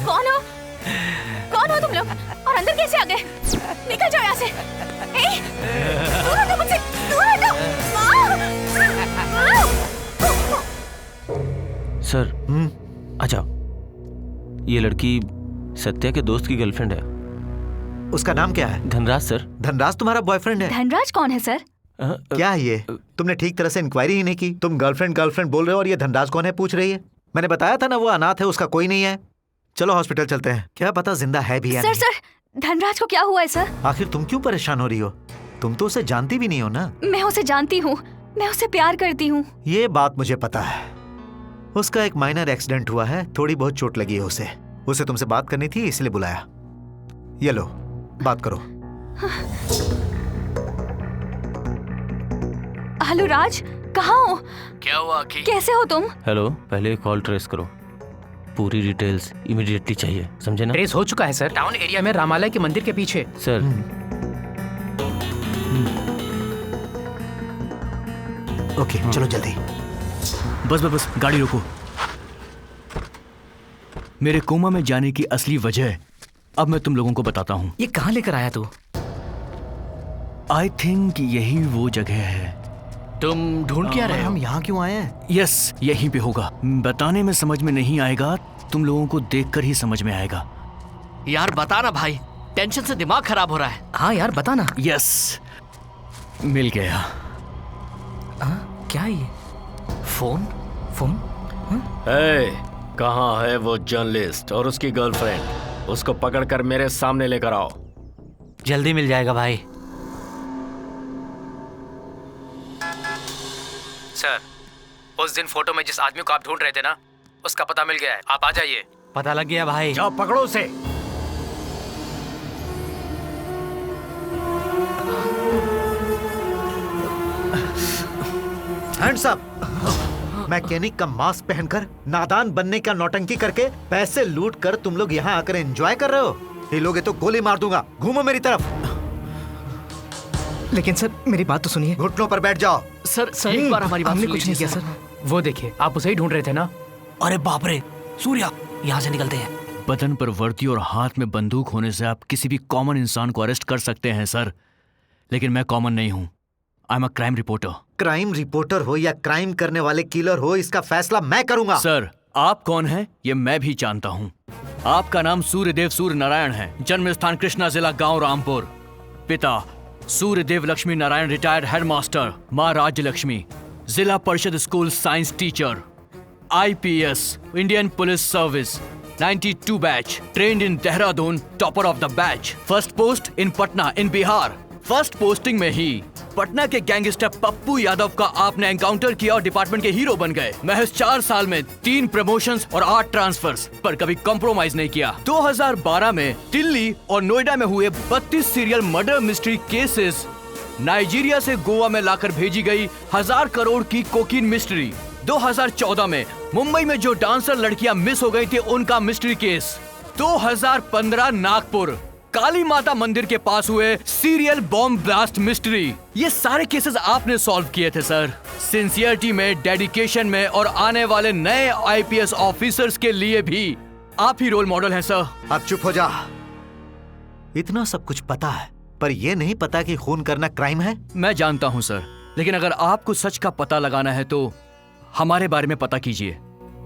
कौन हो? कौन हो तुम लोग? और अंदर कैसे आ गए? निकल जाओ यहाँ से। दूर हटो मुझसे, दूर हटो। सर, आ जाओ। ये लड़की सत्या के दोस्त की गर्लफ्रेंड है। उसका नाम क्या है? धनराज सर। धनराज तुम्हारा बॉयफ्रेंड है? धनराज कौन है सर? क्या है ये? तुमने ठीक तरह से इंक्वायरी ही नहीं की। तुम गर्लफ्रेंड बोल रहे हो और ये धनराज कौन है पूछ रही है। मैंने बताया था ना वो अनाथ है, उसका कोई नहीं है। चलो हॉस्पिटल चलते हैं, क्या पता जिंदा है भी या सर। नहीं। सर, धनराज को क्या हुआ है सर? आखिर तुम क्यों परेशान हो रही हो? तुम तो उसे जानती भी नहीं हो ना। मैं उसे जानती हूँ, मैं उसे प्यार करती हूँ। ये बात मुझे पता है। उसका एक माइनर एक्सीडेंट हुआ है, थोड़ी बहुत चोट लगी है उसे तुमसे बात करनी थी इसलिए बुलाया। ये लो, बात करो। हेलो राज, कहाँ हो? क्या हुआ आखिर? कैसे हो तुम? हेलो, पहले कॉल ट्रेस करो। पूरी डिटेल्स इमीडिएटली चाहिए, समझे ना? ट्रेस हो चुका है सर, टाउन एरिया में रामालय के मंदिर के पीछे। सर, ओके, चलो जल्दी। बस गाड़ी रोको। मेरे कोमा में जाने की असली वजह अब मैं तुम लोगों को बताता हूँ। ये कहाँ लेकर आया तू? आई थिंक यही वो जगह है। तुम ढूंढ क्या रहे हो? हम यहाँ क्यों आए हैं? यस, यहीं पे होगा। बताने में समझ में नहीं आएगा, तुम लोगों को देखकर ही समझ में आएगा। यार बता ना भाई, टेंशन से दिमाग खराब हो रहा है। हाँ यार बता ना। यस, मिल गया। क्या ये? फोन? कहाँ है वो जर्नलिस्ट और उसकी गर्लफ्रेंड? उसको पकड़कर मेरे सामने लेकर आओ। जल्दी मिल जाएगा भाई। सर, उस दिन फोटो में जिस आदमी को आप ढूंढ रहे थे ना, उसका पता मिल गया है। आप आ जाइए। पता लग गया भाई। जाओ पकड़ो उसे। Hands up. मैकेनिक का मास्क पहनकर नादान बनने का नौटंकी करके पैसे लूट कर तुम लोग यहाँ आकर एंजॉय कर रहे हो। ये लोगे तो गोली मार दूंगा। घूमो मेरी तरफ। लेकिन सर, मेरी बात तो सुनिए। घुटनों पर बैठ जाओ। सर एक बार हमारी बात हमने सुन कुछ नहीं लीजिए किया सर। वो देखिए, आप उसे ही ढूंढ रहे थे ना? अरे बाप रे, सूर्या, यहाँ से निकलते हैं। बदन पर वर्दी और हाथ में बंदूक होने से आप किसी भी कॉमन इंसान को अरेस्ट कर सकते हैं सर, लेकिन मैं कॉमन नहीं हूँ। I am a crime reporter. Crime reporter हो या क्राइम करने वाले किलर हो, इसका फैसला मैं करूंगा। सर, आप कौन हैं ये मैं भी जानता हूँ। आपका नाम सूर्यदेव सूर्य नारायण है। जन्म स्थान कृष्णा जिला गांव रामपुर। पिता सूर्यदेव लक्ष्मी नारायण, रिटायर्ड हेडमास्टर। माँ Rajya Lakshmi, Zila Parishad school science teacher. IPS, Indian police service, 92 batch, trained in Dehradun, topper of the batch. First post in Patna in Bihar. First posting में ही पटना के गैंगस्टर पप्पू यादव का आपने एनकाउंटर किया और डिपार्टमेंट के हीरो बन गए। महज 4 साल में 3 प्रमोशंस और 8 ट्रांसफर्स, पर कभी कॉम्प्रोमाइज नहीं किया। 2012 में दिल्ली और नोएडा में हुए 32 serial murder mystery cases, Nigeria से गोवा में लाकर भेजी गई 1000 करोड़ की कोकीन मिस्ट्री। 2014 में मुंबई में जो डांसर लड़कियां मिस हो गई थी, उनका मिस्ट्री केस। 2015 नागपुर काली माता मंदिर के पास हुए सीरियल बॉम्ब ब्लास्ट मिस्ट्री, ये सारे केसेस आपने सॉल्व किए थे सर। सिंसियरिटी में, डेडिकेशन में और आने वाले नए आईपीएस ऑफिसर्स के लिए भी आप ही रोल मॉडल हैं सर। अब चुप हो जा। इतना सब कुछ पता है पर यह नहीं पता कि खून करना क्राइम है। मैं जानता हूं सर, लेकिन अगर आपको सच का पता लगाना है तो हमारे बारे में पता कीजिए।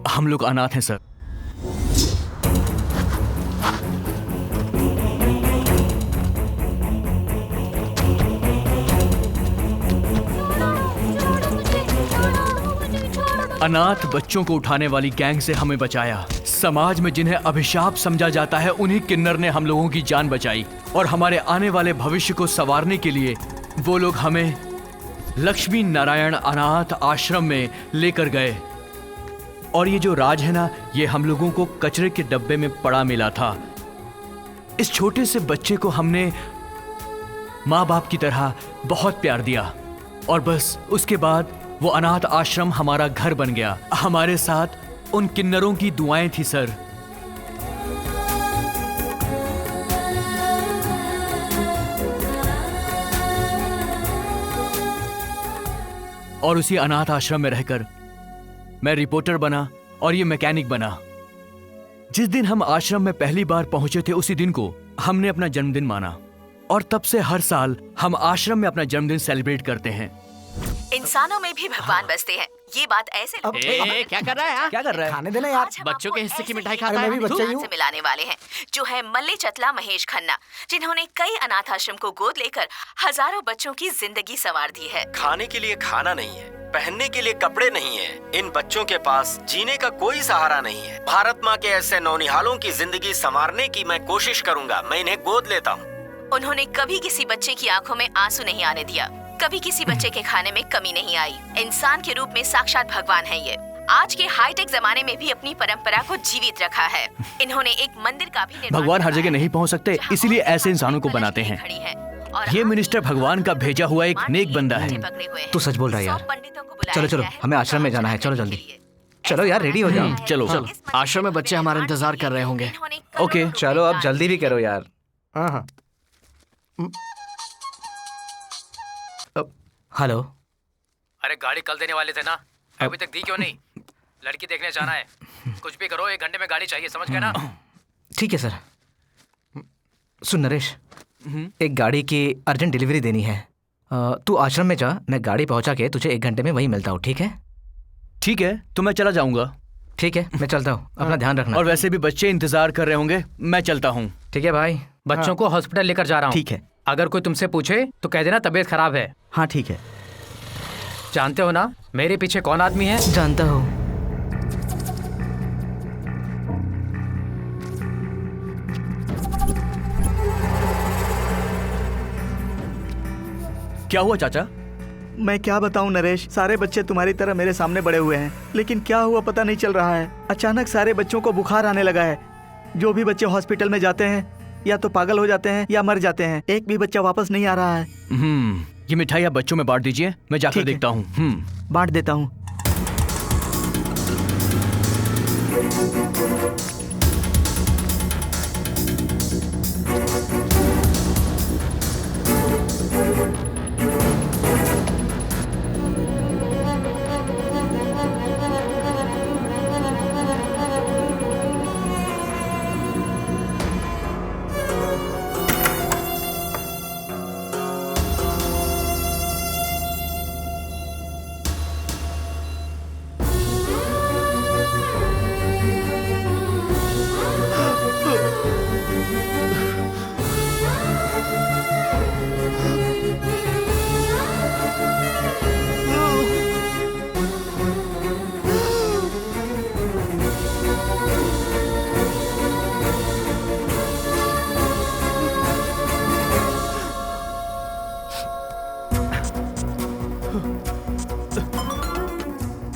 हम लोग अनाथ हैं सर। अनाथ बच्चों को उठाने वाली गैंग से हमें बचाया। समाज में जिन्हें अभिशाप समझा जाता है उन्हीं किन्नर ने हम लोगों की जान बचाई और हमारे आने वाले भविष्य को संवारने के लिए वो लोग हमें लक्ष्मी नारायण अनाथ आश्रम में लेकर गए। और ये जो राज है ना, ये हम लोगों को कचरे के डब्बे में पड़ा मिला था। इस छोटे से बच्चे को हमने माँ बाप की तरह बहुत प्यार दिया और बस उसके बाद वो अनाथ आश्रम हमारा घर बन गया। हमारे साथ उन किन्नरों की दुआएं थी सर। और उसी अनाथ आश्रम में रहकर मैं रिपोर्टर बना और ये मैकेनिक बना। जिस दिन हम आश्रम में पहली बार पहुंचे थे उसी दिन को हमने अपना जन्मदिन माना और तब से हर साल हम आश्रम में अपना जन्मदिन सेलिब्रेट करते हैं। इंसानों में भी भगवान बसते हैं, ये बात ऐसे क्या कर रहा है यार? क्या कर रहा है? खाने देना यार। बच्चों के हिस्से की मिठाई खाता अरे है। मैं भी बच्चा ही हूँ। से मिलाने वाले हैं जो है मल्ली चतला महेश खन्ना, जिन्होंने कई अनाथ आश्रम को गोद लेकर हजारों बच्चों की जिंदगी संवार दी है। खाने के लिए खाना नहीं है, पहनने के लिए कपड़े नहीं है, इन बच्चों के पास जीने का कोई सहारा नहीं है। भारत माँ के ऐसे नौनिहालों की जिंदगी संवारने की मैं कोशिश करूँगा। मैं इन्हें गोद लेता हूँ। उन्होंने कभी किसी बच्चे की आंखों में आंसू नहीं आने दिया, कभी किसी बच्चे के खाने में कमी नहीं आई। इंसान के रूप में साक्षात भगवान है ये। आज के हाईटेक जमाने में भी अपनी परंपरा को जीवित रखा है। इन्होंने एक मंदिर का भी भगवान हर जगह नहीं पहुंच सकते, इसीलिए ऐसे इंसानों को बनाते हैं। ये मिनिस्टर भगवान का भेजा हुआ एक नेक बंदा है। तू सच बोल रहा है यार। चलो चलो, हमें आश्रम में जाना है। चलो जल्दी चलो यार, रेडी हो जाओ। चलो चलो, आश्रम में बच्चे हमारा इंतजार कर रहे होंगे। ओके चलो अब जल्दी भी करो यार। हाँ। हेलो। अरे गाड़ी कल देने वाले थे ना, अभी तक दी क्यों नहीं? लड़की देखने जाना है। कुछ भी करो, 1 घंटे में गाड़ी चाहिए, समझ गए ना? ठीक है सर। सुन नरेश, एक गाड़ी की अर्जेंट डिलीवरी देनी है। तू आश्रम में जा, मैं गाड़ी पहुंचा के तुझे 1 घंटे में वहीं मिलता हूँ। ठीक है? ठीक है, तो मैं चला जाऊंगा। ठीक है, मैं चलता हूँ। अपना ध्यान रखना। और वैसे भी बच्चे इंतजार कर रहे होंगे, मैं चलता हूँ। ठीक है भाई। बच्चों को हॉस्पिटल लेकर जा रहा हूँ। ठीक है। अगर कोई तुमसे पूछे तो कह देना तबीयत खराब है। हाँ ठीक है। जानते हो ना मेरे पीछे कौन आदमी है? जानता हूँ। क्या हुआ चाचा? मैं क्या बताऊं नरेश, सारे बच्चे तुम्हारी तरह मेरे सामने बड़े हुए हैं, लेकिन क्या हुआ पता नहीं चल रहा है। अचानक सारे बच्चों को बुखार आने लगा है। जो भी बच्चे हॉस्पिटल में जाते हैं या तो पागल हो जाते हैं या मर जाते हैं। एक भी बच्चा वापस नहीं आ रहा है। ये मिठाई आप बच्चों में बांट दीजिए, मैं जाकर देखता हूँ। बांट देता हूँ।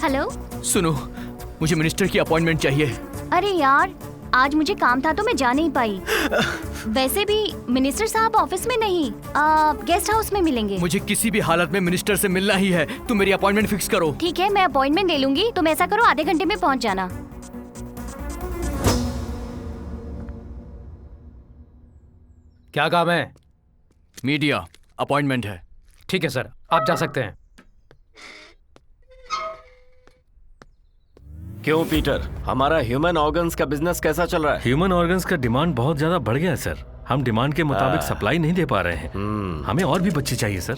हेलो। सुनो, मुझे मिनिस्टर की अपॉइंटमेंट चाहिए। अरे यार, आज मुझे काम था तो मैं जा नहीं पाई। वैसे भी मिनिस्टर साहब ऑफिस में नहीं, गेस्ट हाउस में मिलेंगे। मुझे किसी भी हालत में मिनिस्टर से मिलना ही है। तुम मेरी अपॉइंटमेंट फिक्स करो। ठीक है, मैं अपॉइंटमेंट ले लूंगी। तुम ऐसा करो, आधे घंटे में पहुंच जाना। क्या काम है? मीडिया अपॉइंटमेंट है। ठीक है सर, आप जा सकते हैं। क्यों पीटर, हमारा ह्यूमन ऑर्गन्स का बिजनेस कैसा चल रहा है? ह्यूमन ऑर्गन्स का डिमांड बहुत ज्यादा बढ़ गया है सर। हम डिमांड के मुताबिक सप्लाई नहीं दे पा रहे हैं। हमें और भी बच्चे चाहिए सर।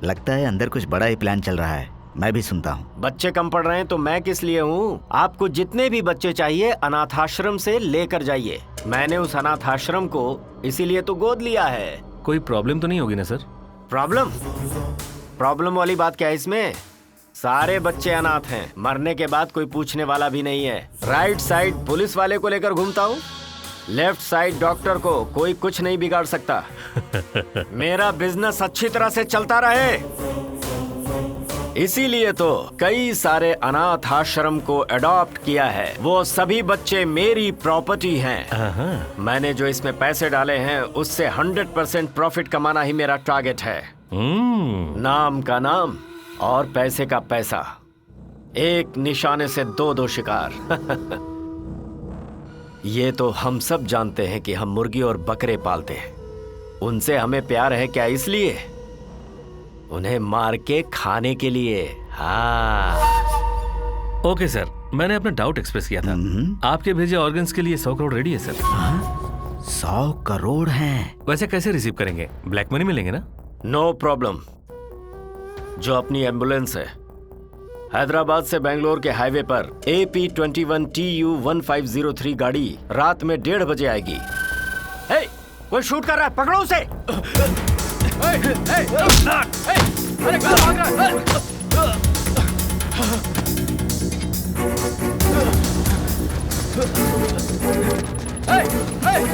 लगता है अंदर कुछ बड़ा ही प्लान चल रहा है। मैं भी सुनता हूँ। बच्चे कम पड़ रहे हैं तो मैं किस लिए हूँ? आपको जितने भी बच्चे चाहिए अनाथाश्रम से लेकर जाइए। मैंने उस अनाथाश्रम को इसीलिए तो गोद लिया है। कोई प्रॉब्लम तो नहीं होगी ना सर? प्रॉब्लम वाली बात क्या है इसमें? सारे बच्चे अनाथ हैं, मरने के बाद कोई पूछने वाला भी नहीं है। राइट साइड पुलिस वाले को लेकर घूमता हूँ, लेफ्ट साइड डॉक्टर को कोई कुछ नहीं बिगाड़ सकता। मेरा बिजनेस अच्छी तरह से चलता रहे, इसीलिए तो कई सारे अनाथ आश्रम को अडॉप्ट किया है। वो सभी बच्चे मेरी प्रॉपर्टी हैं। मैंने जो इसमें पैसे डाले हैं उससे 100% प्रॉफिट कमाना ही मेरा टारगेट है। नाम का नाम और पैसे का पैसा, एक निशाने से दो शिकार। ये तो हम सब जानते हैं कि हम मुर्गी और बकरे पालते हैं। उनसे हमें प्यार है क्या? इसलिए उन्हें मार के खाने के लिए। ओके सर, मैंने अपना डाउट एक्सप्रेस किया था। आपके भेजे ऑर्गन्स के लिए 100 करोड़ रेडी है सर। 100 करोड़ हैं? वैसे कैसे रिसीव करेंगे? ब्लैक मनी मिलेंगे ना? No problem. जो अपनी एम्बुलेंस है, हैदराबाद से बेंगलोर के हाईवे पर AP21TU1503 गाड़ी रात में 1:30 बजे आएगी। हे, कोई शूट कर रहा है, पकड़ो उसे। अरे कहाँ भाग रहा है?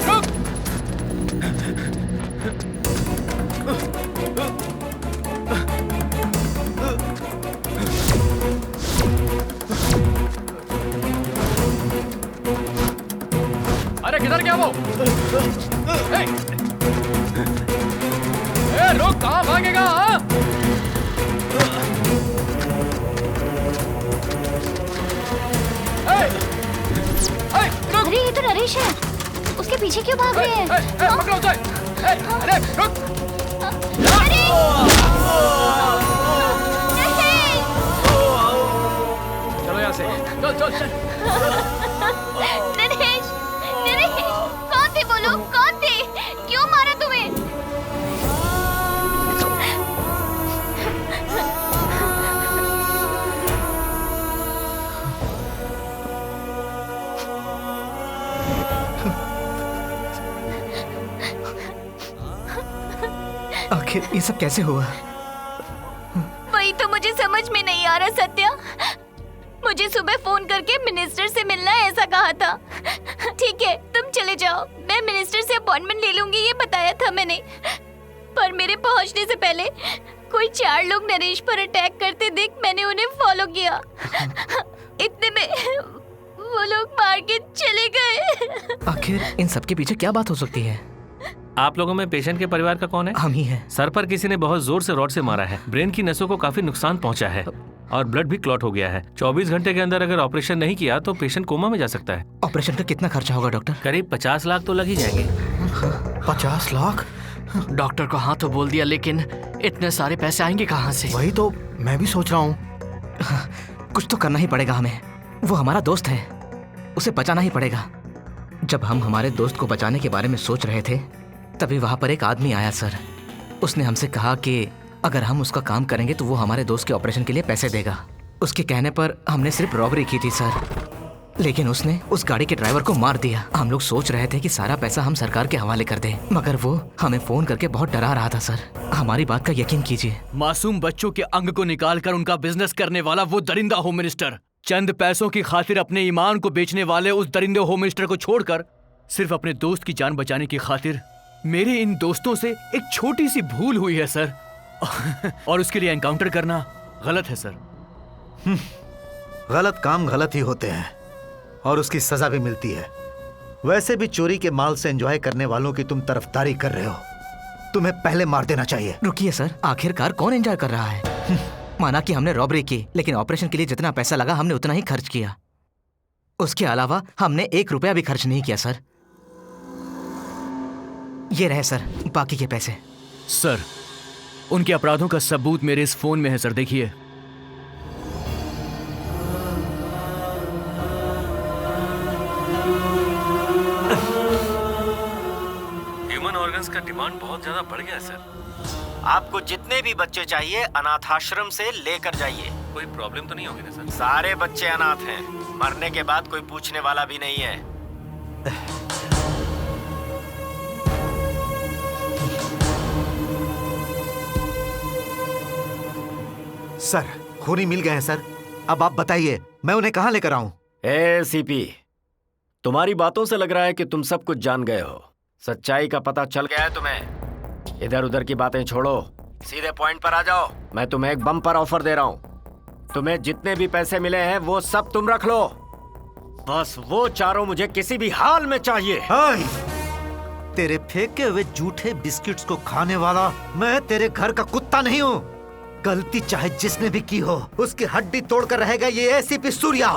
रुक! अरे किधर गया वो? रुक, कहाँ भागेगा? अरे ये तो नरेश है, उसके पीछे क्यों भाग रहे हैं? पकड़ो उसे! अरे रुक! चलो यहाँ से, चल। नरेश, कौन थे वो लोग? कौन थे? क्यों मारा तुम्हें? आखिर ये सब कैसे हुआ? वही तो मुझे समझ में नहीं आ रहा सत्या। मुझे सुबह फोन करके मिनिस्टर से मिलना है ऐसा कहा था। ठीक है, तुम चले जाओ, मैं मिनिस्टर से अपॉइंटमेंट ले लूंगी, ये बताया था मैंने। पर मेरे पहुंचने से पहले कोई 4 लोग नरेश पर अटैक करते देख मैंने उन्हें फॉलो किया। इतने में वो लोग मार के चले गए। आखिर इन सब के पीछे क्या बात हो सकती है? आप लोगों में पेशेंट के परिवार का कौन है? हम ही हैं। सर पर किसी ने बहुत जोर से रॉड से मारा है। ब्रेन की नसों को काफी नुकसान पहुंचा है और ब्लड भी क्लॉट हो गया है। 24 घंटे के अंदर अगर ऑपरेशन नहीं किया तो पेशेंट कोमा में जा सकता है। ऑपरेशन का कितना खर्चा होगा डॉक्टर? करीब 50 लाख तो लग ही जाएंगे। 50 लाख? डॉक्टर को हाँ तो बोल दिया, लेकिन इतने सारे पैसे आएंगे कहाँ से? वही तो मैं भी सोच रहा हूँ। कुछ तो करना ही पड़ेगा हमें। वो हमारा दोस्त है, उसे बचाना ही पड़ेगा। जब हम हमारे दोस्त को बचाने के बारे में सोच रहे थे तभी वहां पर एक आदमी आया सर। उसने हमसे कहा कि अगर हम उसका काम करेंगे तो वो हमारे दोस्त के ऑपरेशन के लिए पैसे देगा। उसके कहने पर हमने सिर्फ रॉबरी की थी सर, लेकिन उसने उस गाड़ी के ड्राइवर को मार दिया। हम लोग सोच रहे थे कि सारा पैसा हम सरकार के हवाले कर दें, मगर वो हमें फोन करके बहुत डरा रहा था सर। हमारी बात का यकीन कीजिए। मासूम बच्चों के अंग को निकाल कर उनका बिजनेस करने वाला वो दरिंदा होम मिनिस्टर, चंद पैसों की खातिर अपने ईमान को बेचने वाले उस दरिंदे होम मिनिस्टर को छोड़कर सिर्फ अपने दोस्त की जान बचाने की खातिर मेरे इन दोस्तों से एक छोटी सी भूल हुई है सर। और उसके लिए एनकाउंटर करना गलत है सर। गलत काम गलत ही होते हैं और उसकी सजा भी मिलती है। वैसे भी चोरी के माल से एंजॉय करने वालों की तुम तरफदारी कर रहे हो, तुम्हें पहले मार देना चाहिए। रुकिए सर, आखिरकार कौन एंजॉय कर रहा है? माना कि हमने रॉबरी की, लेकिन ऑपरेशन के लिए जितना पैसा लगा हमने उतना ही खर्च किया। उसके अलावा हमने 1 रुपया भी खर्च नहीं किया सर। ये रहे सर बाकी के पैसे। सर उनके अपराधों का सबूत मेरे इस फोन में है सर, देखिए। ह्यूमन ऑर्गन्स का डिमांड बहुत ज्यादा बढ़ गया है सर। आपको जितने भी बच्चे चाहिए अनाथाश्रम से लेकर जाइए। कोई प्रॉब्लम तो नहीं होगी ना सर? सारे बच्चे अनाथ हैं, मरने के बाद कोई पूछने वाला भी नहीं है। सर खूनी मिल गए हैं सर। अब आप बताइए मैं उन्हें कहाँ लेकर आऊं? एसीपी, तुम्हारी बातों से लग रहा है कि तुम सब कुछ जान गए हो। सच्चाई का पता चल गया है तुम्हें। इधर उधर की बातें छोड़ो, सीधे पॉइंट पर आ जाओ। मैं तुम्हें एक बम्पर ऑफर दे रहा हूँ। तुम्हें जितने भी पैसे मिले हैं वो सब तुम रख लो, बस वो चारों मुझे किसी भी हाल में चाहिए। तेरे फेंके हुए जूठे बिस्किट्स को खाने वाला मैं तेरे घर का कुत्ता नहीं हूँ। गलती चाहे जिसने भी की हो उसकी हड्डी तोड़कर रहेगा ये एसीपी सूर्या।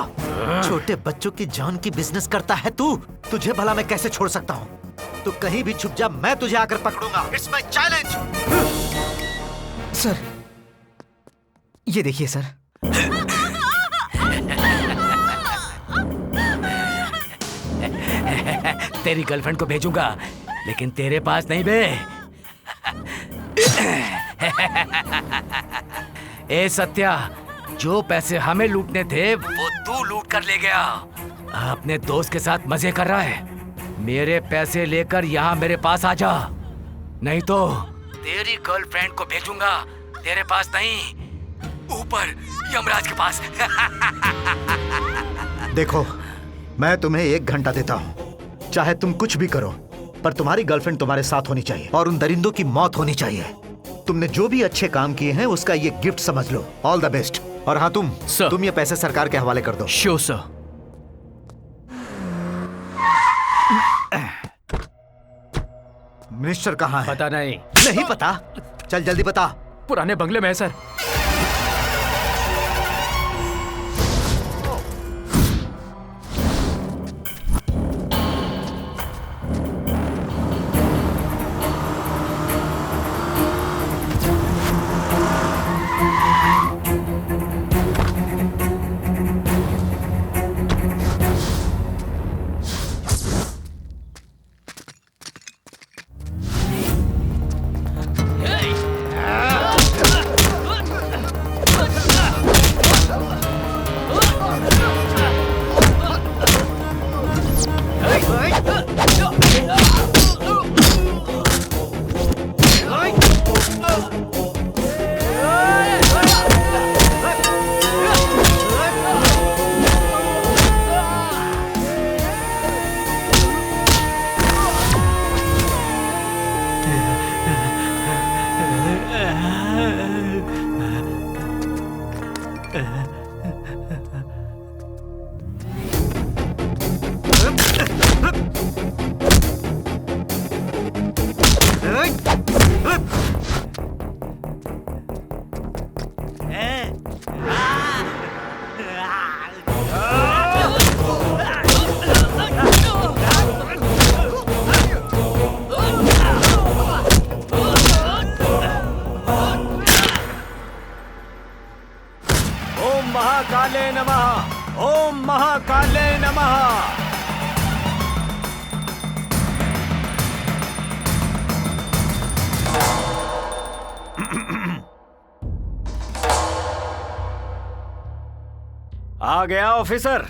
छोटे बच्चों की जान की बिजनेस करता है तू। तुझे भला मैं कैसे छोड़ सकता हूँ? तू कहीं भी छुप जा, मैं तुझे आकर पकड़ूंगा। It's my challenge. सर ये देखिए सर। तेरी गर्लफ्रेंड को भेजूंगा लेकिन तेरे पास नहीं बे। ए सत्या, जो पैसे हमें लूटने थे वो तू लूट कर ले गया। अपने दोस्त के साथ मजे कर रहा है। मेरे पैसे लेकर यहाँ मेरे पास आ जा, नहीं तो तेरी गर्लफ्रेंड को भेजूंगा तेरे पास नहीं, ऊपर यमराज के पास। देखो मैं तुम्हें 1 घंटा देता हूँ, चाहे तुम कुछ भी करो, पर तुम्हारी गर्लफ्रेंड तुम्हारे साथ होनी चाहिए और उन दरिंदों की मौत होनी चाहिए। तुमने जो भी अच्छे काम किए हैं उसका ये गिफ्ट समझ लो। All the best. और हाँ तुम ये पैसे सरकार के हवाले कर दो। Sure sir. मिनिस्टर कहाँ है? पता नहीं। नहीं पता? चल जल्दी बता। पुराने बंगले में है सर। महाकाले नमः, ओम महाकाले नमः। आ गया ऑफिसर,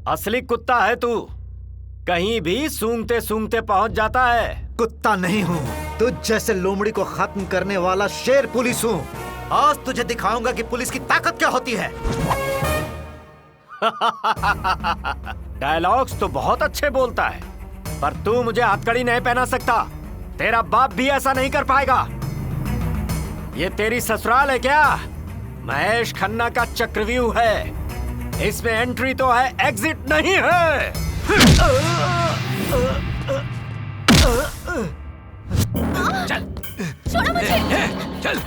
असली कुत्ता है तू। कहीं भी सूंघते सूंघते पहुंच जाता है। कुत्ता नहीं हूँ, तुझ जैसे लोमड़ी को खत्म करने वाला शेर पुलिस हूँ। आज तुझे दिखाऊंगा कि पुलिस की ताकत क्या होती है। डायलॉग्स तो बहुत अच्छे बोलता है, पर तू मुझे हथकड़ी नहीं पहना सकता। तेरा बाप भी ऐसा नहीं कर पाएगा। ये तेरी ससुराल है क्या? महेश खन्ना का चक्रव्यूह है, इसमें एंट्री तो है, एग्जिट नहीं है। चल छोड़ो मुझे। चल।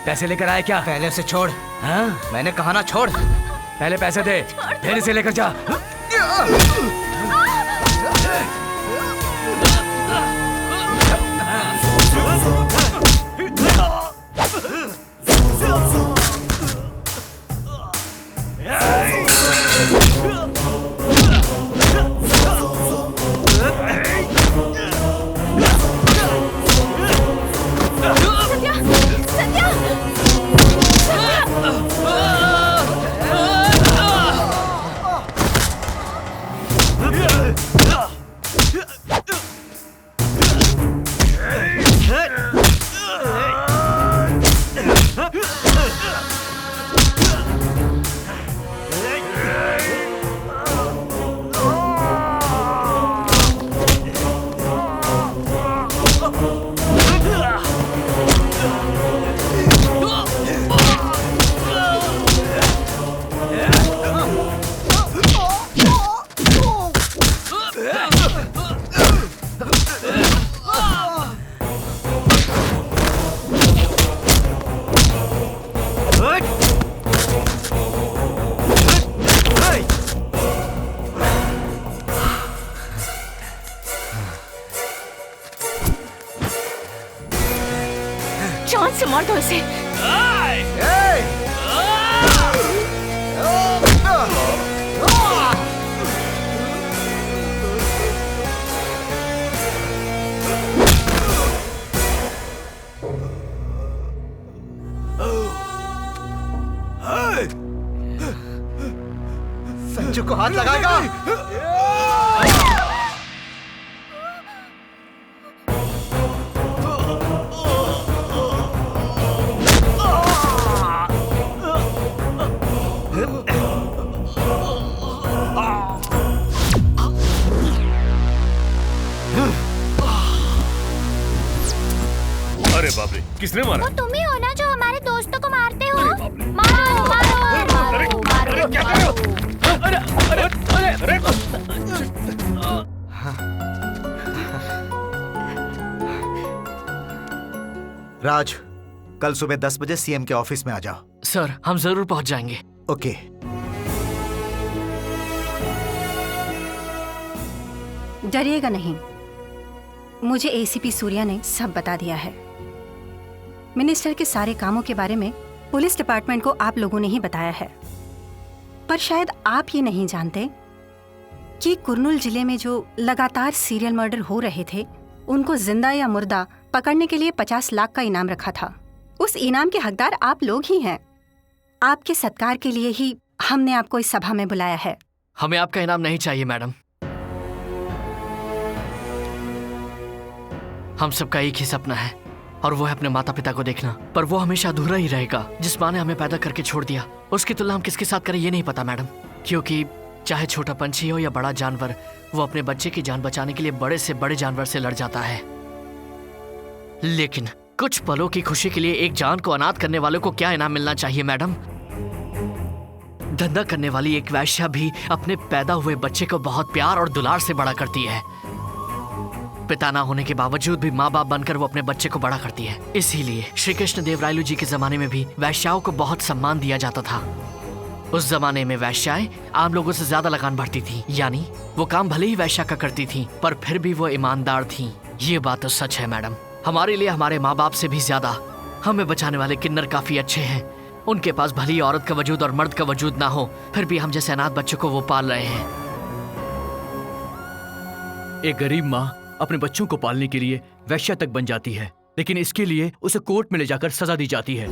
पैसे लेकर आया क्या? पहले से छोड़। हाँ? मैंने कहा ना छोड़। पहले पैसे दे, फिर इसे लेकर जा। जान से मार दो इसे। संजू को हाथ लगाएगा। अरे बाप रे, किसने मारा? वो तुम ही हो ना जो हमारे दोस्तों को मारते हो? मारो मारो मारो मारो। क्या कर रहे हो? अरे राज, कल सुबह 10 बजे सीएम के ऑफिस में आ जाओ। सर, हम जरूर पहुंच जाएंगे। ओके। डरिएगा नहीं, मुझे एसीपी सूर्या ने सब बता दिया है। मिनिस्टर के सारे कामों के बारे में पुलिस डिपार्टमेंट को आप लोगों ने ही बताया है। पर शायद आप ये नहीं जानते कि कुर्नूल जिले में जो लगातार सीरियल मर्डर हो रहे थे, उनको जिंदा या मुर्दा पकड़ने के लिए 50 लाख का इनाम रखा था। उस इनाम के हकदार आप लोग ही हैं। आपके सत्कार के लिए ही हमने आपको इस सभा में बुलाया है। हमें आपका इनाम नहीं चाहिए मैडम। हम सबका एक ही सपना है और वो है अपने माता पिता को देखना, पर वो हमेशा अधूरा ही रहेगा। जिस माँ ने हमें पैदा करके छोड़ दिया, उसकी तुलना हम किसके साथ करें ये नहीं पता मैडम। क्योंकि चाहे छोटा पंछी हो या बड़ा जानवर, वो अपने बच्चे की जान बचाने के लिए बड़े से बड़े जानवर से लड़ जाता है। लेकिन कुछ पलों की खुशी के लिए एक जान को अनाथ करने वालों को क्या इनाम मिलना चाहिए मैडम? धंधा करने वाली एक वैश्या भी अपने पैदा हुए बच्चे को बहुत प्यार और दुलार से बड़ा करती है। पिता ना होने के बावजूद भी माँ बाप बनकर वो अपने बच्चे को बड़ा करती है। इसीलिए श्री कृष्ण देवरायलु जी के जमाने में भी वैश्याओं को बहुत सम्मान दिया जाता था। उस जमाने में वैश्याएं आम लोगों से ज्यादा लगान बढ़ती थी, यानी वो काम भले ही वैश्या का करती थी, पर फिर भी वो ईमानदार थी। ये बात तो सच है मैडम। हमारे लिए हमारे माँ बाप से भी ज्यादा हमें बचाने वाले किन्नर काफी अच्छे हैं। उनके पास भली औरत का वजूद और मर्द का वजूद ना हो, फिर भी हम जैसे अनाथ बच्चों को वो पाल रहे हैं। एक गरीब माँ अपने बच्चों को पालने के लिए वैश्या तक बन जाती है, लेकिन इसके लिए उसे कोर्ट में ले जाकर सजा दी जाती है।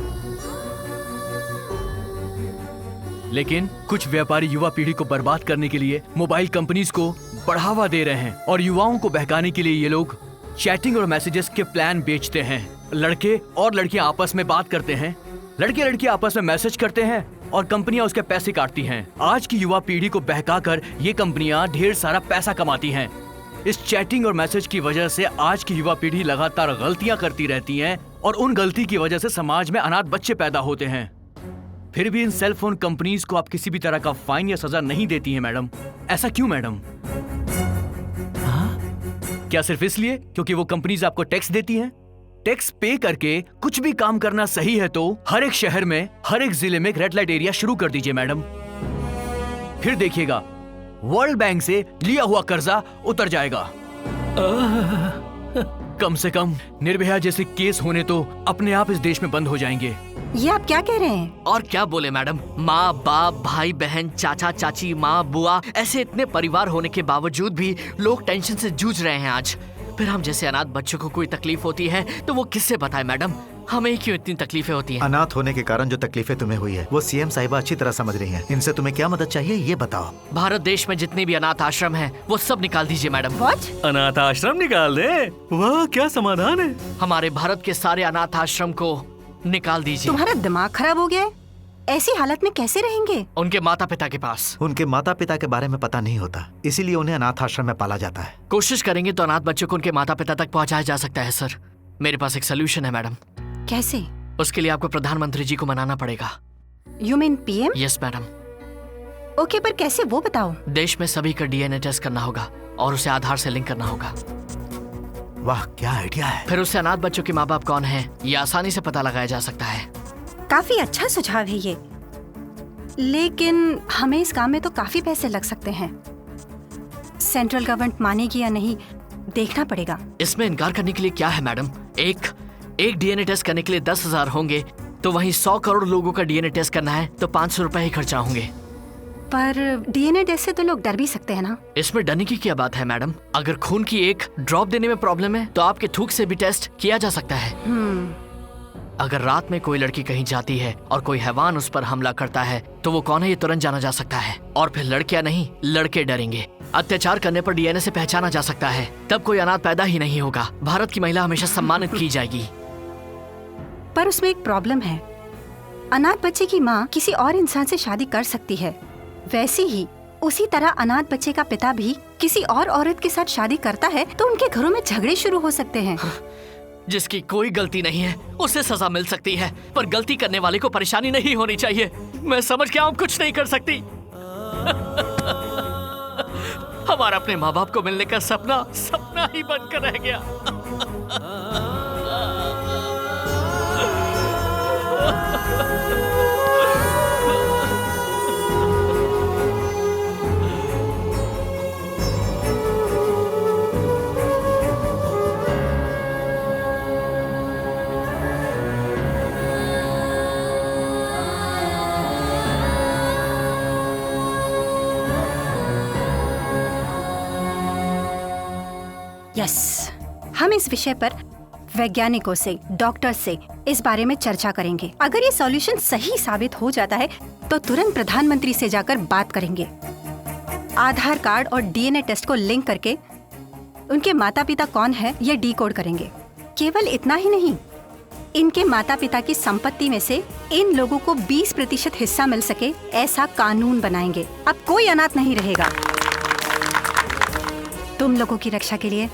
लेकिन कुछ व्यापारी युवा पीढ़ी को बर्बाद करने के लिए मोबाइल कंपनीज को बढ़ावा दे रहे हैं और युवाओं को बहकाने के लिए ये लोग चैटिंग और मैसेजेस के प्लान बेचते हैं। लड़के और लड़कियां आपस में बात करते हैं, लड़के लड़कियां आपस में मैसेज करते हैं और कंपनियां उसके पैसे काटती हैं। आज की युवा पीढ़ी को बहकाकर ये कंपनियां ढेर सारा पैसा कमाती हैं। इस चैटिंग और मैसेज की वजह से आज की युवा पीढ़ी लगातार गलतियां करती रहती है और उन गलती की वजह से समाज में अनाथ बच्चे पैदा होते हैं। फिर भी इन सेल फोन कंपनीज को आप किसी भी तरह का फाइन या सजा नहीं देती हैं मैडम। ऐसा क्यों मैडम? क्या सिर्फ इसलिए क्योंकि वो कंपनीज आपको टैक्स देती हैं? टैक्स पे करके कुछ भी काम करना सही है तो हर एक शहर में, हर एक जिले में एक रेड लाइट एरिया शुरू कर दीजिए मैडम। फिर देखिएगा वर्ल्ड बैंक से लिया हुआ कर्जा उतर जाएगा। कम से कम निर्भया जैसे केस होने तो अपने आप इस देश में बंद हो जाएंगे। ये आप क्या कह रहे हैं? और क्या बोले मैडम, माँ बाप भाई बहन चाचा चाची माँ बुआ ऐसे इतने परिवार होने के बावजूद भी लोग टेंशन से जूझ रहे हैं आज। फिर हम जैसे अनाथ बच्चों को कोई तकलीफ होती है तो वो किससे बताए मैडम? हमें क्यों इतनी तकलीफें होती हैं? अनाथ होने के कारण जो तकलीफें तुम्हें हुई है वो सीएम साहिबा अच्छी तरह समझ रही हैं। इनसे तुम्हें क्या मदद चाहिए ये बताओ। भारत देश में जितने भी अनाथ आश्रम हैं वो सब निकाल दीजिए मैडम। अनाथ आश्रम निकाल दे? वाह क्या समाधान है। हमारे भारत के सारे अनाथ आश्रम को निकाल दीजिए। तुम्हारा दिमाग खराब हो गया है? ऐसी हालत में कैसे रहेंगे? उनके माता पिता के पास। उनके माता पिता के बारे में पता नहीं होता, इसीलिए उन्हें अनाथ आश्रम में पाला जाता है। कोशिश करेंगे तो अनाथ बच्चों को उनके माता पिता तक पहुंचाया जा सकता है सर। मेरे पास एक सोल्यूशन है मैडम। कैसे? उसके लिए आपको प्रधानमंत्री जी को मनाना पड़ेगा। You mean PM? Yes madam. Okay, पर कैसे वो बताओ। देश में सभी का डीएनए टेस्ट करना होगा और उसे आधार से लिंक करना होगा। वाह क्या आइडिया है। फिर उससे अनाथ बच्चों के माँ बाप कौन है ये आसानी से पता लगाया जा सकता है। काफी अच्छा सुझाव है ये, लेकिन हमें इस काम में तो काफी पैसे लग सकते हैं। सेंट्रल गवर्नमेंट मानेगी या नहीं देखना पड़ेगा। इसमें इनकार करने के लिए क्या है मैडम? एक डीएनए टेस्ट करने के लिए 10,000 होंगे तो वहीं 100 करोड़ लोगों का डीएनए टेस्ट करना है तो 500 रुपए ही खर्चा होंगे। पर डीएनए टेस्ट से तो लोग डर भी सकते हैं ना। इसमें डरने की क्या बात है मैडम? अगर खून की एक ड्रॉप देने में प्रॉब्लम है तो आपके थूक से भी टेस्ट किया जा सकता है। अगर रात में कोई लड़की कहीं जाती है और कोई हैवान उस पर हमला करता है तो वो कौन है ये तुरंत जाना जा सकता है। और फिर लड़कियां नहीं लड़के डरेंगे। अत्याचार करने पर डीएनए से पहचाना जा सकता है, तब कोई अनाथ पैदा ही नहीं होगा। भारत की महिला हमेशा सम्मानित की जाएगी। पर उसमें एक प्रॉब्लम है। अनाथ बच्चे की माँ किसी और इंसान से शादी कर सकती है, वैसे ही उसी तरह अनाथ बच्चे का पिता भी किसी और औरत के साथ शादी करता है तो उनके घरों में झगड़े शुरू हो सकते हैं। जिसकी कोई गलती नहीं है उसे सजा मिल सकती है, पर गलती करने वाले को परेशानी नहीं होनी चाहिए। मैं समझ गया हूँ, कुछ नहीं कर सकती। हमारा अपने माँ बाप को मिलने का सपना ही बनकर रह गया। यस, हम इस विषय पर वैज्ञानिकों से, डॉक्टर से इस बारे में चर्चा करेंगे। अगर ये सॉल्यूशन सही साबित हो जाता है तो तुरंत प्रधानमंत्री से जाकर बात करेंगे। आधार कार्ड और डीएनए टेस्ट को लिंक करके उनके माता पिता कौन है ये डिकोड करेंगे। केवल इतना ही नहीं, इनके माता पिता की संपत्ति में से इन लोगों को 20% हिस्सा मिल सके ऐसा कानून बनाएंगे। अब कोई अनाथ नहीं रहेगा। तुम लोगों की रक्षा के लिए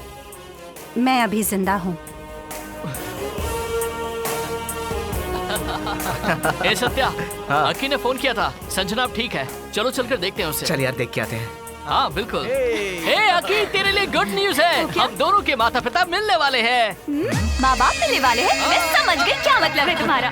मैं अभी जिंदा हूँ। ए सत्या, अकी ने फोन किया था। संजना अब ठीक है, चलो चलकर देखते हैं उसे। चल यार देख के आते हैं। हाँ बिल्कुल। हे अकी, तेरे लिए गुड न्यूज है। हम दोनों के माता पिता मिलने वाले हैं। माँ बाप मिलने वाले हैं? मैं समझ गई क्या मतलब है तुम्हारा।